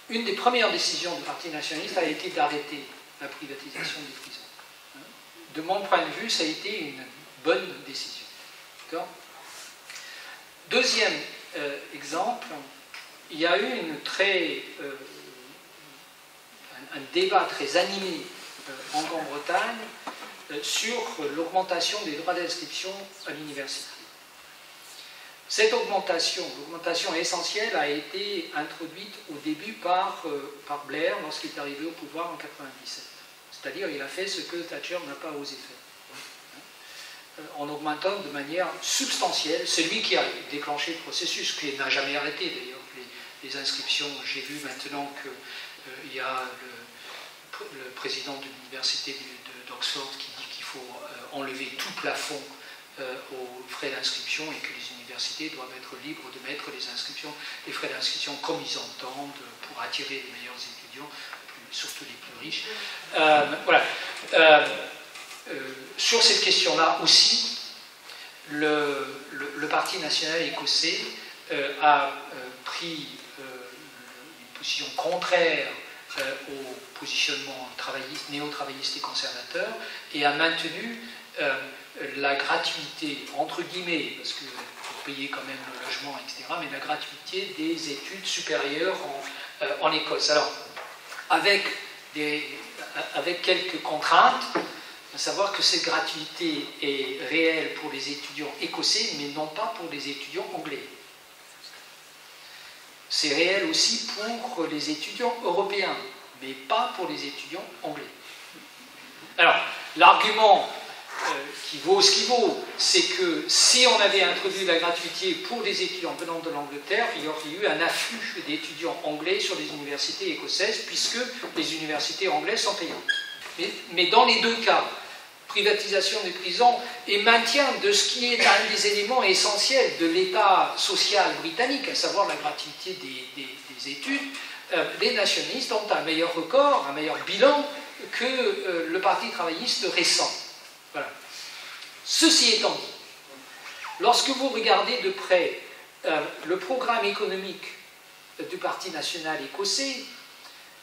Une des premières décisions du Parti nationaliste a été d'arrêter la privatisation des prisons. De mon point de vue, ça a été une bonne décision. Deuxième exemple, il y a eu un débat très animé en Grande-Bretagne sur l'augmentation des droits d'inscription à l'université. Cette augmentation essentielle, a été introduite au début par Blair lorsqu'il est arrivé au pouvoir en 1997. C'est-à-dire il a fait ce que Thatcher n'a pas osé faire. En augmentant de manière substantielle, c'est lui qui a déclenché le processus, qui n'a jamais arrêté d'ailleurs. Les inscriptions, j'ai vu maintenant qu'il y a le président de l'université d'Oxford qui dit qu'il faut enlever tout plafond aux frais d'inscription et que les universités doivent être libres de mettre les frais d'inscription comme ils entendent pour attirer les meilleurs étudiants, surtout les plus riches. Voilà. Sur cette question-là aussi, le Parti national écossais a pris une position contraire au positionnement néo-travailliste et conservateur et a maintenu la gratuité, entre guillemets, parce qu'il faut payer quand même le logement, etc., mais la gratuité des études supérieures en Écosse. Alors, avec quelques contraintes, à savoir que cette gratuité est réelle pour les étudiants écossais, mais non pas pour les étudiants anglais. C'est réel aussi pour les étudiants européens, mais pas pour les étudiants anglais. Alors, l'argument qui vaut ce qui vaut, c'est que si on avait introduit la gratuité pour les étudiants venant de l'Angleterre, il y aurait eu un afflux d'étudiants anglais sur les universités écossaises, puisque les universités anglaises sont payantes. Mais dans les deux cas, privatisation des prisons et maintien de ce qui est un des éléments essentiels de l'État social britannique, à savoir la gratuité des études, les nationalistes ont un meilleur record, un meilleur bilan que le Parti travailliste récent. Voilà. Ceci étant dit, lorsque vous regardez de près le programme économique du Parti national écossais,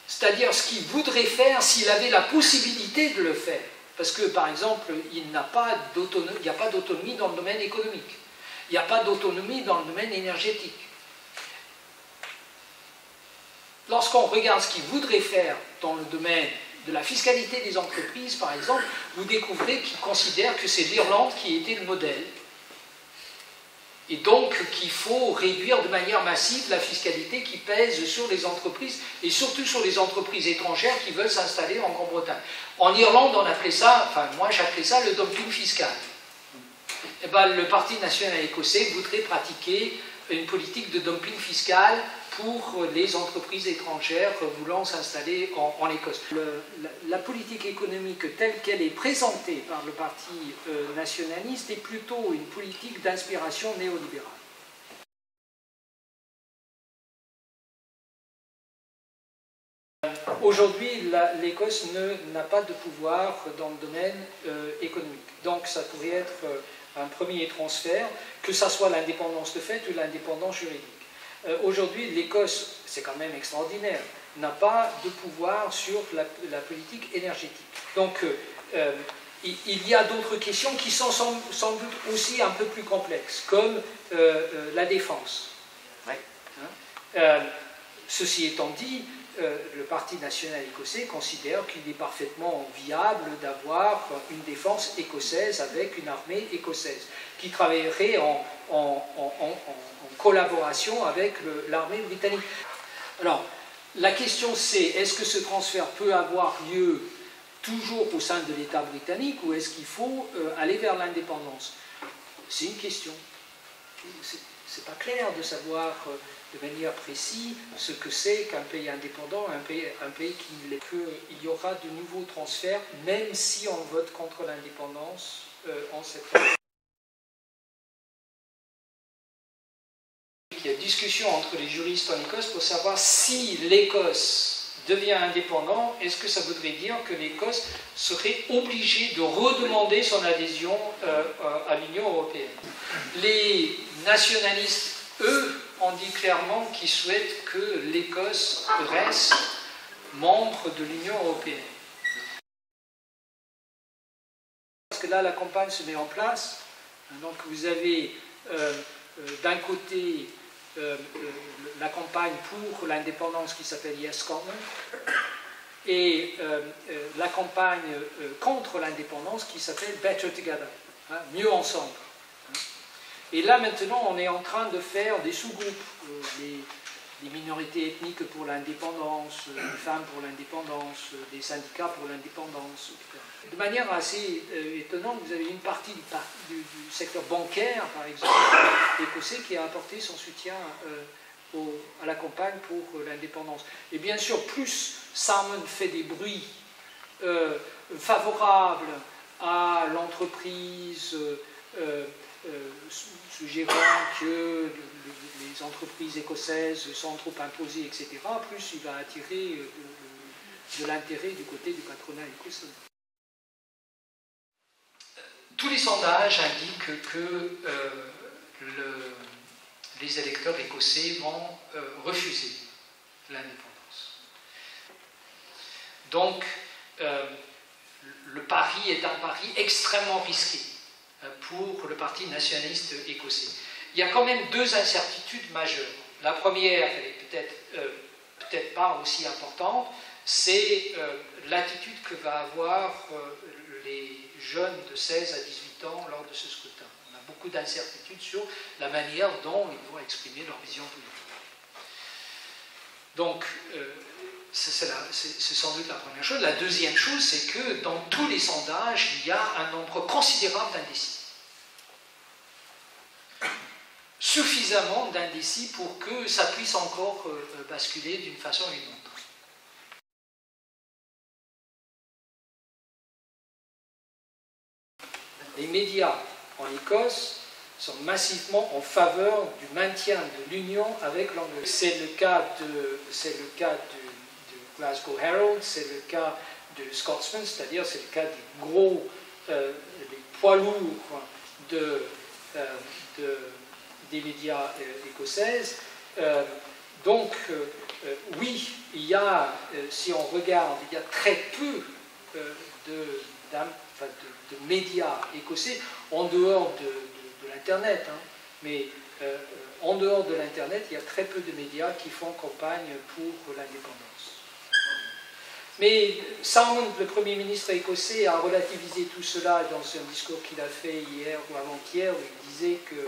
c'est-à-dire ce qu'il voudrait faire s'il avait la possibilité de le faire, parce que, par exemple, il n'y a pas d'autonomie dans le domaine économique. Il n'y a pas d'autonomie dans le domaine énergétique. Lorsqu'on regarde ce qu'il voudrait faire dans le domaine de la fiscalité des entreprises, par exemple, vous découvrez qu'il considère que c'est l'Irlande qui était le modèle. Et donc qu'il faut réduire de manière massive la fiscalité qui pèse sur les entreprises, et surtout sur les entreprises étrangères qui veulent s'installer en Grande-Bretagne. En Irlande, on appelait ça, enfin moi j'appelais ça le dumping fiscal. Et ben, le Parti national écossais voudrait pratiquer une politique de dumping fiscal pour les entreprises étrangères voulant s'installer en Écosse. La politique économique telle qu'elle est présentée par le Parti nationaliste est plutôt une politique d'inspiration néolibérale. Aujourd'hui, l'Écosse n'a pas de pouvoir dans le domaine économique. Donc ça pourrait être un premier transfert, que ça soit l'indépendance de fait ou l'indépendance juridique. Aujourd'hui, l'Écosse, c'est quand même extraordinaire, n'a pas de pouvoir sur la politique énergétique. Donc il y a d'autres questions qui sont sans doute aussi un peu plus complexes, comme la défense. Ceci étant dit, le Parti national écossais considère qu'il est parfaitement viable d'avoir une défense écossaise avec une armée écossaise, qui travaillerait en collaboration avec l'armée britannique. Alors, la question c'est, est-ce que ce transfert peut avoir lieu toujours au sein de l'État britannique ou est-ce qu'il faut aller vers l'indépendance? C'est une question. C'est pas clair de savoir de manière précise ce que c'est qu'un pays indépendant, un pays qui ne l'est que. Il y aura de nouveaux transferts, même si on vote contre l'indépendance en septembre. Il y a discussion entre les juristes en Écosse pour savoir si l'Écosse devient indépendant, est-ce que ça voudrait dire que l'Écosse serait obligée de redemander son adhésion à l'Union européenne? Les nationalistes, eux, ont dit clairement qu'ils souhaitent que l'Écosse reste membre de l'Union européenne. Parce que là, la campagne se met en place. Donc vous avez d'un côté la campagne pour l'indépendance qui s'appelle Yes Scotland et la campagne contre l'indépendance qui s'appelle Better Together, hein, mieux ensemble. Et là maintenant on est en train de faire des sous-groupes, les minorités ethniques pour l'indépendance, les femmes pour l'indépendance, des syndicats pour l'indépendance, etc. De manière assez étonnante, vous avez une partie du secteur bancaire, par exemple, écossais, qui a apporté son soutien à la campagne pour l'indépendance. Et bien sûr, plus Salmond fait des bruits favorables à l'entreprise, suggérant que les entreprises écossaises sont trop imposées, etc., plus il va attirer de l'intérêt du côté du patronat écossais. Tous les sondages indiquent que les électeurs écossais vont refuser l'indépendance. Donc, le pari est un pari extrêmement risqué pour le Parti nationaliste écossais. Il y a quand même deux incertitudes majeures. La première, elle est peut-être pas aussi importante, c'est l'attitude que va avoir les jeunes de 16 à 18 ans lors de ce scrutin. On a beaucoup d'incertitudes sur la manière dont ils vont exprimer leur vision politique. Donc, c'est sans doute la première chose. La deuxième chose, c'est que dans tous les sondages, il y a un nombre considérable d'indécis. Suffisamment d'indécis pour que ça puisse encore basculer d'une façon ou d'une autre. Les médias en Écosse sont massivement en faveur du maintien de l'union avec l'Angleterre. C'est le cas du Glasgow Herald, c'est le cas de Scotsman, c'est-à-dire c'est le cas des gros, des poids lourds des médias écossaises. Donc, oui, il y a, si on regarde, il y a très peu de médias écossais en dehors de l'Internet, hein, mais en dehors de l'Internet, il y a très peu de médias qui font campagne pour l'indépendance. Mais Salmond, le Premier ministre écossais, a relativisé tout cela dans un discours qu'il a fait hier ou avant-hier, où il disait que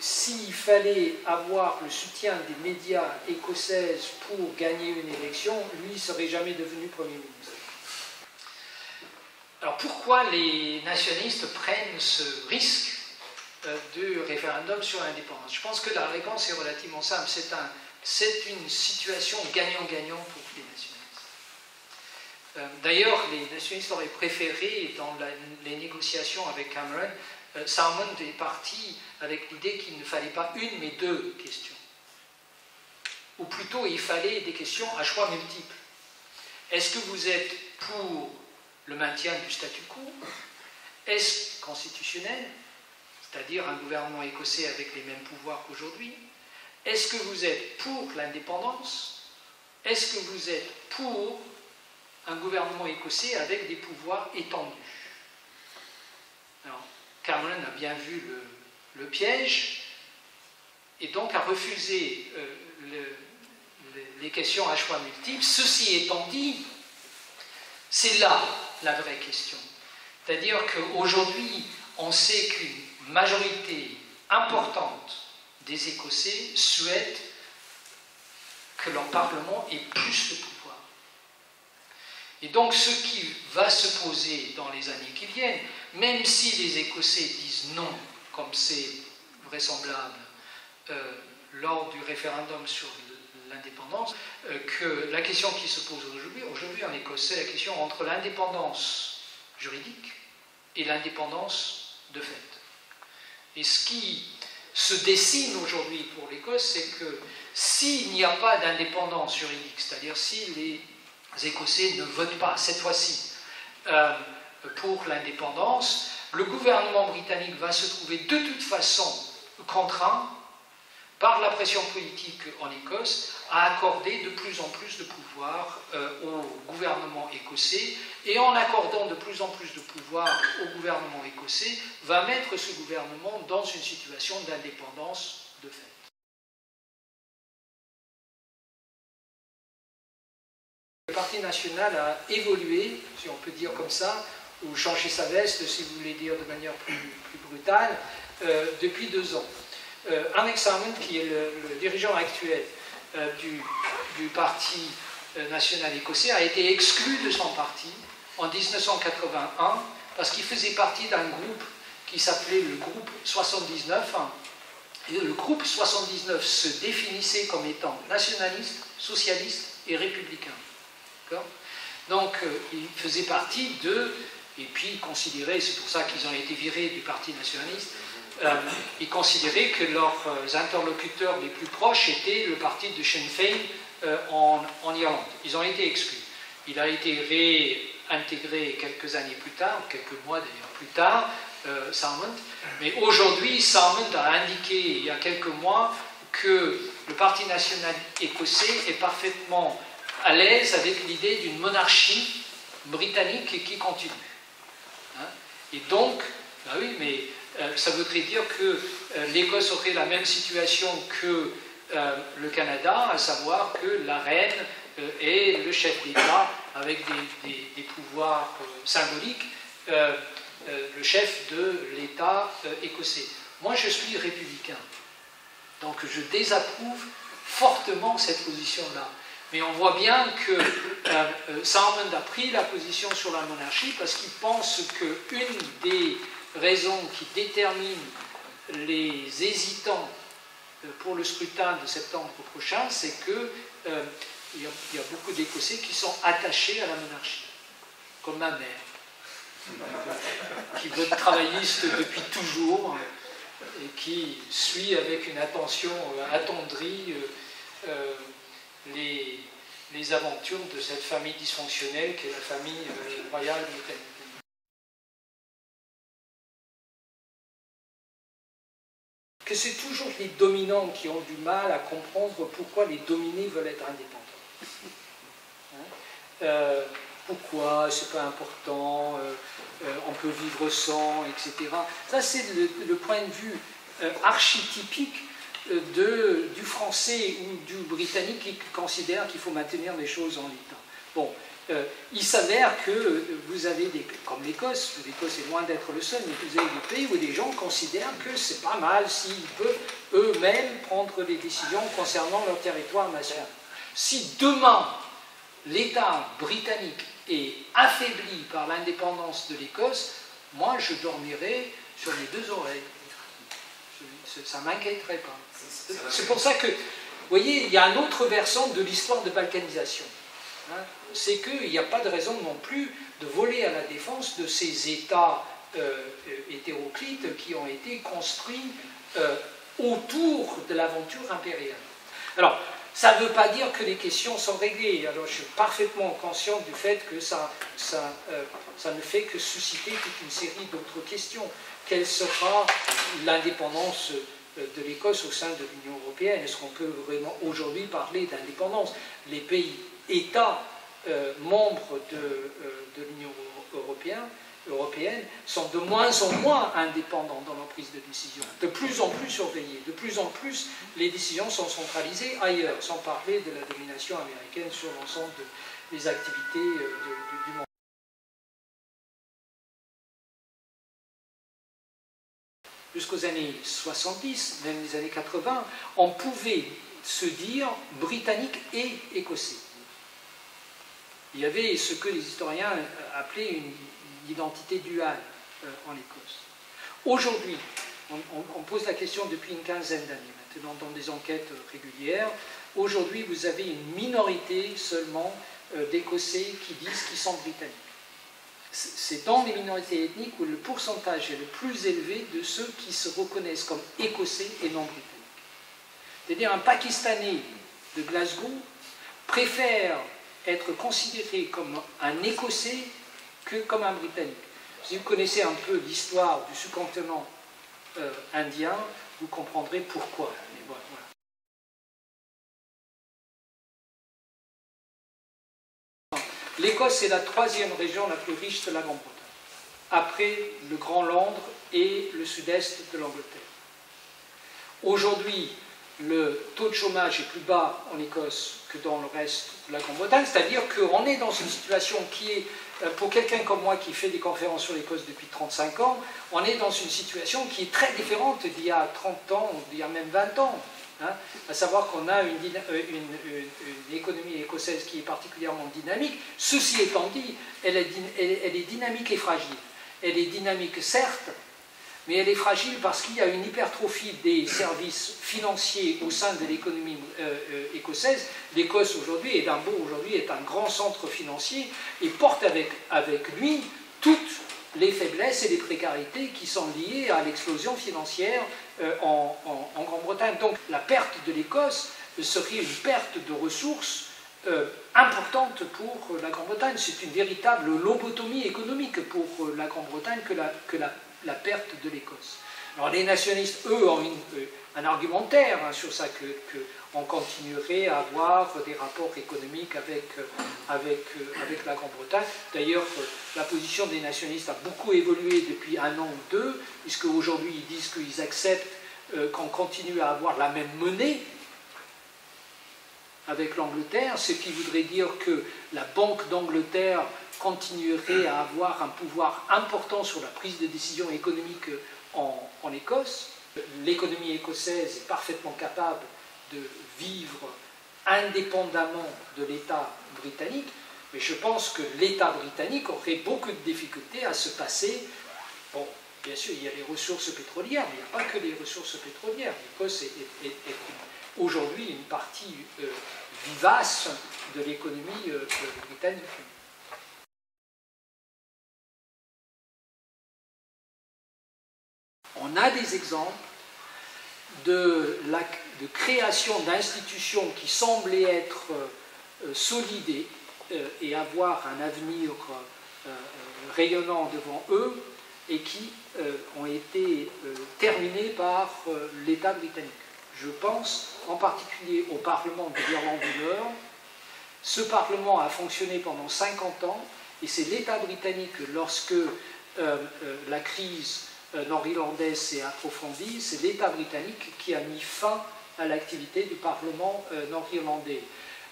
s'il fallait avoir le soutien des médias écossais pour gagner une élection, lui ne serait jamais devenu Premier ministre. Alors pourquoi les nationalistes prennent ce risque de référendum sur l'indépendance? Je pense que la réponse est relativement simple. C'est une situation gagnant-gagnant pour les nationalistes. D'ailleurs, les nationalistes auraient préféré, dans les négociations avec Cameron, Salmond est parti avec l'idée qu'il ne fallait pas une mais deux questions. ou plutôt il fallait des questions à choix multiples. Est-ce que vous êtes pour le maintien du statu quo? Est-ce constitutionnel, c'est-à-dire un gouvernement écossais avec les mêmes pouvoirs qu'aujourd'hui? Est-ce que vous êtes pour l'indépendance? Est-ce que vous êtes pour un gouvernement écossais avec des pouvoirs étendus? Alors, Cameron a bien vu le piège et donc a refusé les questions à choix multiples. Ceci étant dit, c'est là la vraie question. C'est-à-dire qu'aujourd'hui, on sait qu'une majorité importante des Écossais souhaitent que leur Parlement ait plus de pouvoir. Et donc, ce qui va se poser dans les années qui viennent, même si les Écossais disent non, comme c'est vraisemblable lors du référendum sur l'indépendance, que la question qui se pose aujourd'hui en Écosse, c'est la question entre l'indépendance juridique et l'indépendance de fait. Et ce qui se dessine aujourd'hui pour l'Écosse, c'est que s'il n'y a pas d'indépendance juridique, c'est-à-dire si les Écossais ne votent pas cette fois-ci pour l'indépendance, le gouvernement britannique va se trouver de toute façon contraint par la pression politique en Écosse, à accorder de plus en plus de pouvoir au gouvernement écossais, et en accordant de plus en plus de pouvoir au gouvernement écossais, va mettre ce gouvernement dans une situation d'indépendance de fait. Le Parti national a évolué, si on peut dire comme ça, ou changé sa veste, si vous voulez dire de manière plus brutale, depuis 2 ans. Alex Salmond, qui est le dirigeant actuel du Parti national écossais, a été exclu de son parti en 1981 parce qu'il faisait partie d'un groupe qui s'appelait le groupe 79. Et le groupe 79 se définissait comme étant nationaliste, socialiste et républicain. Donc, il faisait partie et puis il considérait, c'est pour ça qu'ils ont été virés du Parti nationaliste, ils considéraient que leurs interlocuteurs les plus proches étaient le parti de Sinn Féin en Irlande. Ils ont été exclus. Il a été réintégré quelques années plus tard, quelques mois d'ailleurs plus tard, Salmond. Mais aujourd'hui, Salmond a indiqué il y a quelques mois que le Parti national écossais est parfaitement à l'aise avec l'idée d'une monarchie britannique qui continue. Et donc, bah oui, mais ça voudrait dire que l'Écosse aurait la même situation que le Canada, à savoir que la reine est le chef d'État avec des pouvoirs symboliques, le chef de l'État écossais. Moi, je suis républicain, donc je désapprouve fortement cette position-là. Mais on voit bien que Salmond a pris la position sur la monarchie parce qu'il pense qu'une des raisons qui déterminent les hésitants pour le scrutin de septembre prochain, c'est qu'il y a beaucoup d'Écossais qui sont attachés à la monarchie, comme ma mère, qui vote travailliste depuis toujours et qui suit avec une attention attendrie les aventures de cette famille dysfonctionnelle qu'est la famille royale britannique. Que c'est toujours les dominants qui ont du mal à comprendre pourquoi les dominés veulent être indépendants. Pourquoi, c'est pas important, on peut vivre sans, etc. Ça, c'est le point de vue archétypique du français ou du britannique qui considère qu'il faut maintenir les choses en l'état. Bon, il s'avère que vous avez comme l'Écosse est loin d'être le seul, mais vous avez des pays où les gens considèrent que c'est pas mal s'ils peuvent eux-mêmes prendre des décisions concernant leur territoire national. Si demain l'État britannique est affaibli par l'indépendance de l'Écosse, moi je dormirai sur mes 2 oreilles. Ça ne m'inquiéterait pas. C'est pour ça que, vous voyez, il y a un autre versant de l'histoire de balkanisation. C'est qu'il n'y a pas de raison non plus de voler à la défense de ces États hétéroclites qui ont été construits autour de l'aventure impériale. Alors, Ça ne veut pas dire que les questions sont réglées. Alors je suis parfaitement conscient du fait que ça ne fait que susciter toute une série d'autres questions. Quelle sera l'indépendance de l'Écosse au sein de l'Union européenne? Est-ce qu'on peut vraiment aujourd'hui parler d'indépendance? Les pays États membres de l'Union européenne sont de moins en moins indépendants dans leur prise de décision, de plus en plus surveillés, de plus en plus les décisions sont centralisées ailleurs, sans parler de la domination américaine sur l'ensemble des activités du monde. Jusqu'aux années 70, même les années 80, on pouvait se dire britannique et écossais. Il y avait ce que les historiens appelaient une identité duale en Écosse. Aujourd'hui, on pose la question depuis une quinzaine d'années maintenant dans des enquêtes régulières. Aujourd'hui, vous avez une minorité seulement d'Écossais qui disent qu'ils sont britanniques. C'est dans les minorités ethniques où le pourcentage est le plus élevé de ceux qui se reconnaissent comme Écossais et non britanniques. C'est-à-dire un Pakistanais de Glasgow préfère être considéré comme un Écossais que comme un Britannique. Si vous connaissez un peu l'histoire du sous-continent indien, vous comprendrez pourquoi. Mais voilà. L'Écosse est la troisième région la plus riche de la Grande-Bretagne, après le Grand Londres et le sud-est de l'Angleterre. Aujourd'hui, le taux de chômage est plus bas en Écosse que dans le reste de la Grande-Bretagne, c'est-à-dire qu'on est dans une situation qui est, pour quelqu'un comme moi qui fait des conférences sur l'Écosse depuis 35 ans, on est dans une situation qui est très différente d'il y a 30 ans, ou d'il y a même 20 ans. Hein, à savoir qu'on a une économie écossaise qui est particulièrement dynamique. Ceci étant dit, elle est dynamique et fragile. Elle est dynamique certes, mais elle est fragile parce qu'il y a une hypertrophie des services financiers au sein de l'économie écossaise. L'Écosse aujourd'hui, Édimbourg aujourd'hui est un grand centre financier et porte avec lui toutes les faiblesses et les précarités qui sont liées à l'explosion financière en Grande-Bretagne. Donc la perte de l'Écosse serait une perte de ressources importante pour la Grande-Bretagne. C'est une véritable lobotomie économique pour la Grande-Bretagne que la perte de l'Écosse. Alors les nationalistes, eux, ont un argumentaire sur ça, qu'on continuerait à avoir des rapports économiques avec la Grande-Bretagne. D'ailleurs, la position des nationalistes a beaucoup évolué depuis un an ou deux, puisque aujourd'hui ils disent qu'ils acceptent qu'on continue à avoir la même monnaie avec l'Angleterre, ce qui voudrait dire que la Banque d'Angleterre continuerait à avoir un pouvoir important sur la prise de décision économique en Écosse. L'économie écossaise est parfaitement capable de vivre indépendamment de l'État britannique, mais je pense que l'État britannique aurait beaucoup de difficultés à se passer. Bon, bien sûr, il y a les ressources pétrolières, mais il n'y a pas que les ressources pétrolières. L'Écosse est aujourd'hui une partie vivace de l'économie britannique. On a des exemples de création d'institutions qui semblaient être solides et avoir un avenir rayonnant devant eux et qui ont été terminées par l'État britannique. Je pense en particulier au Parlement de l'Irlande du Nord. Ce Parlement a fonctionné pendant 50 ans et c'est l'État britannique, lorsque la crise nord-irlandaise s'est approfondie, c'est l'État britannique qui a mis fin à l'activité du Parlement nord-irlandais.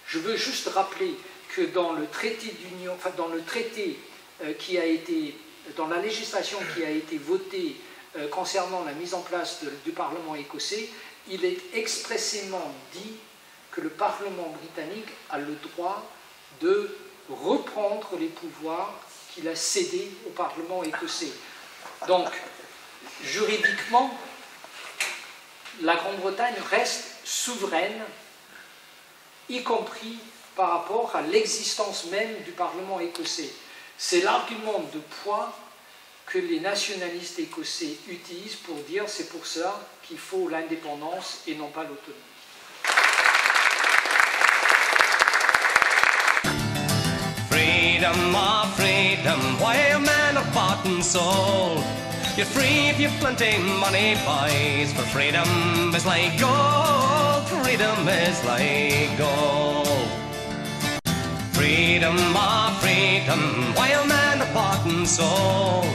Je veux juste rappeler que dans le traité d'union, enfin dans le traité dans la législation qui a été votée concernant la mise en place du Parlement écossais, il est expressément dit que le Parlement britannique a le droit de reprendre les pouvoirs qu'il a cédés au Parlement écossais. Donc, juridiquement, la Grande-Bretagne reste souveraine, y compris par rapport à l'existence même du Parlement écossais. C'est l'argument de poids que les nationalistes écossais utilisent pour dire c'est pour ça qu'il faut l'indépendance et non pas l'autonomie. freedom, why a man of bought and sold. You're free if you've plenty money, boys, for freedom is like gold, freedom is like gold. Freedom, why a man of bought and sold.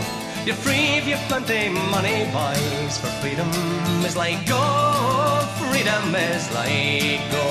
You're free if you've plenty money, boys, for freedom is like gold, freedom is like gold.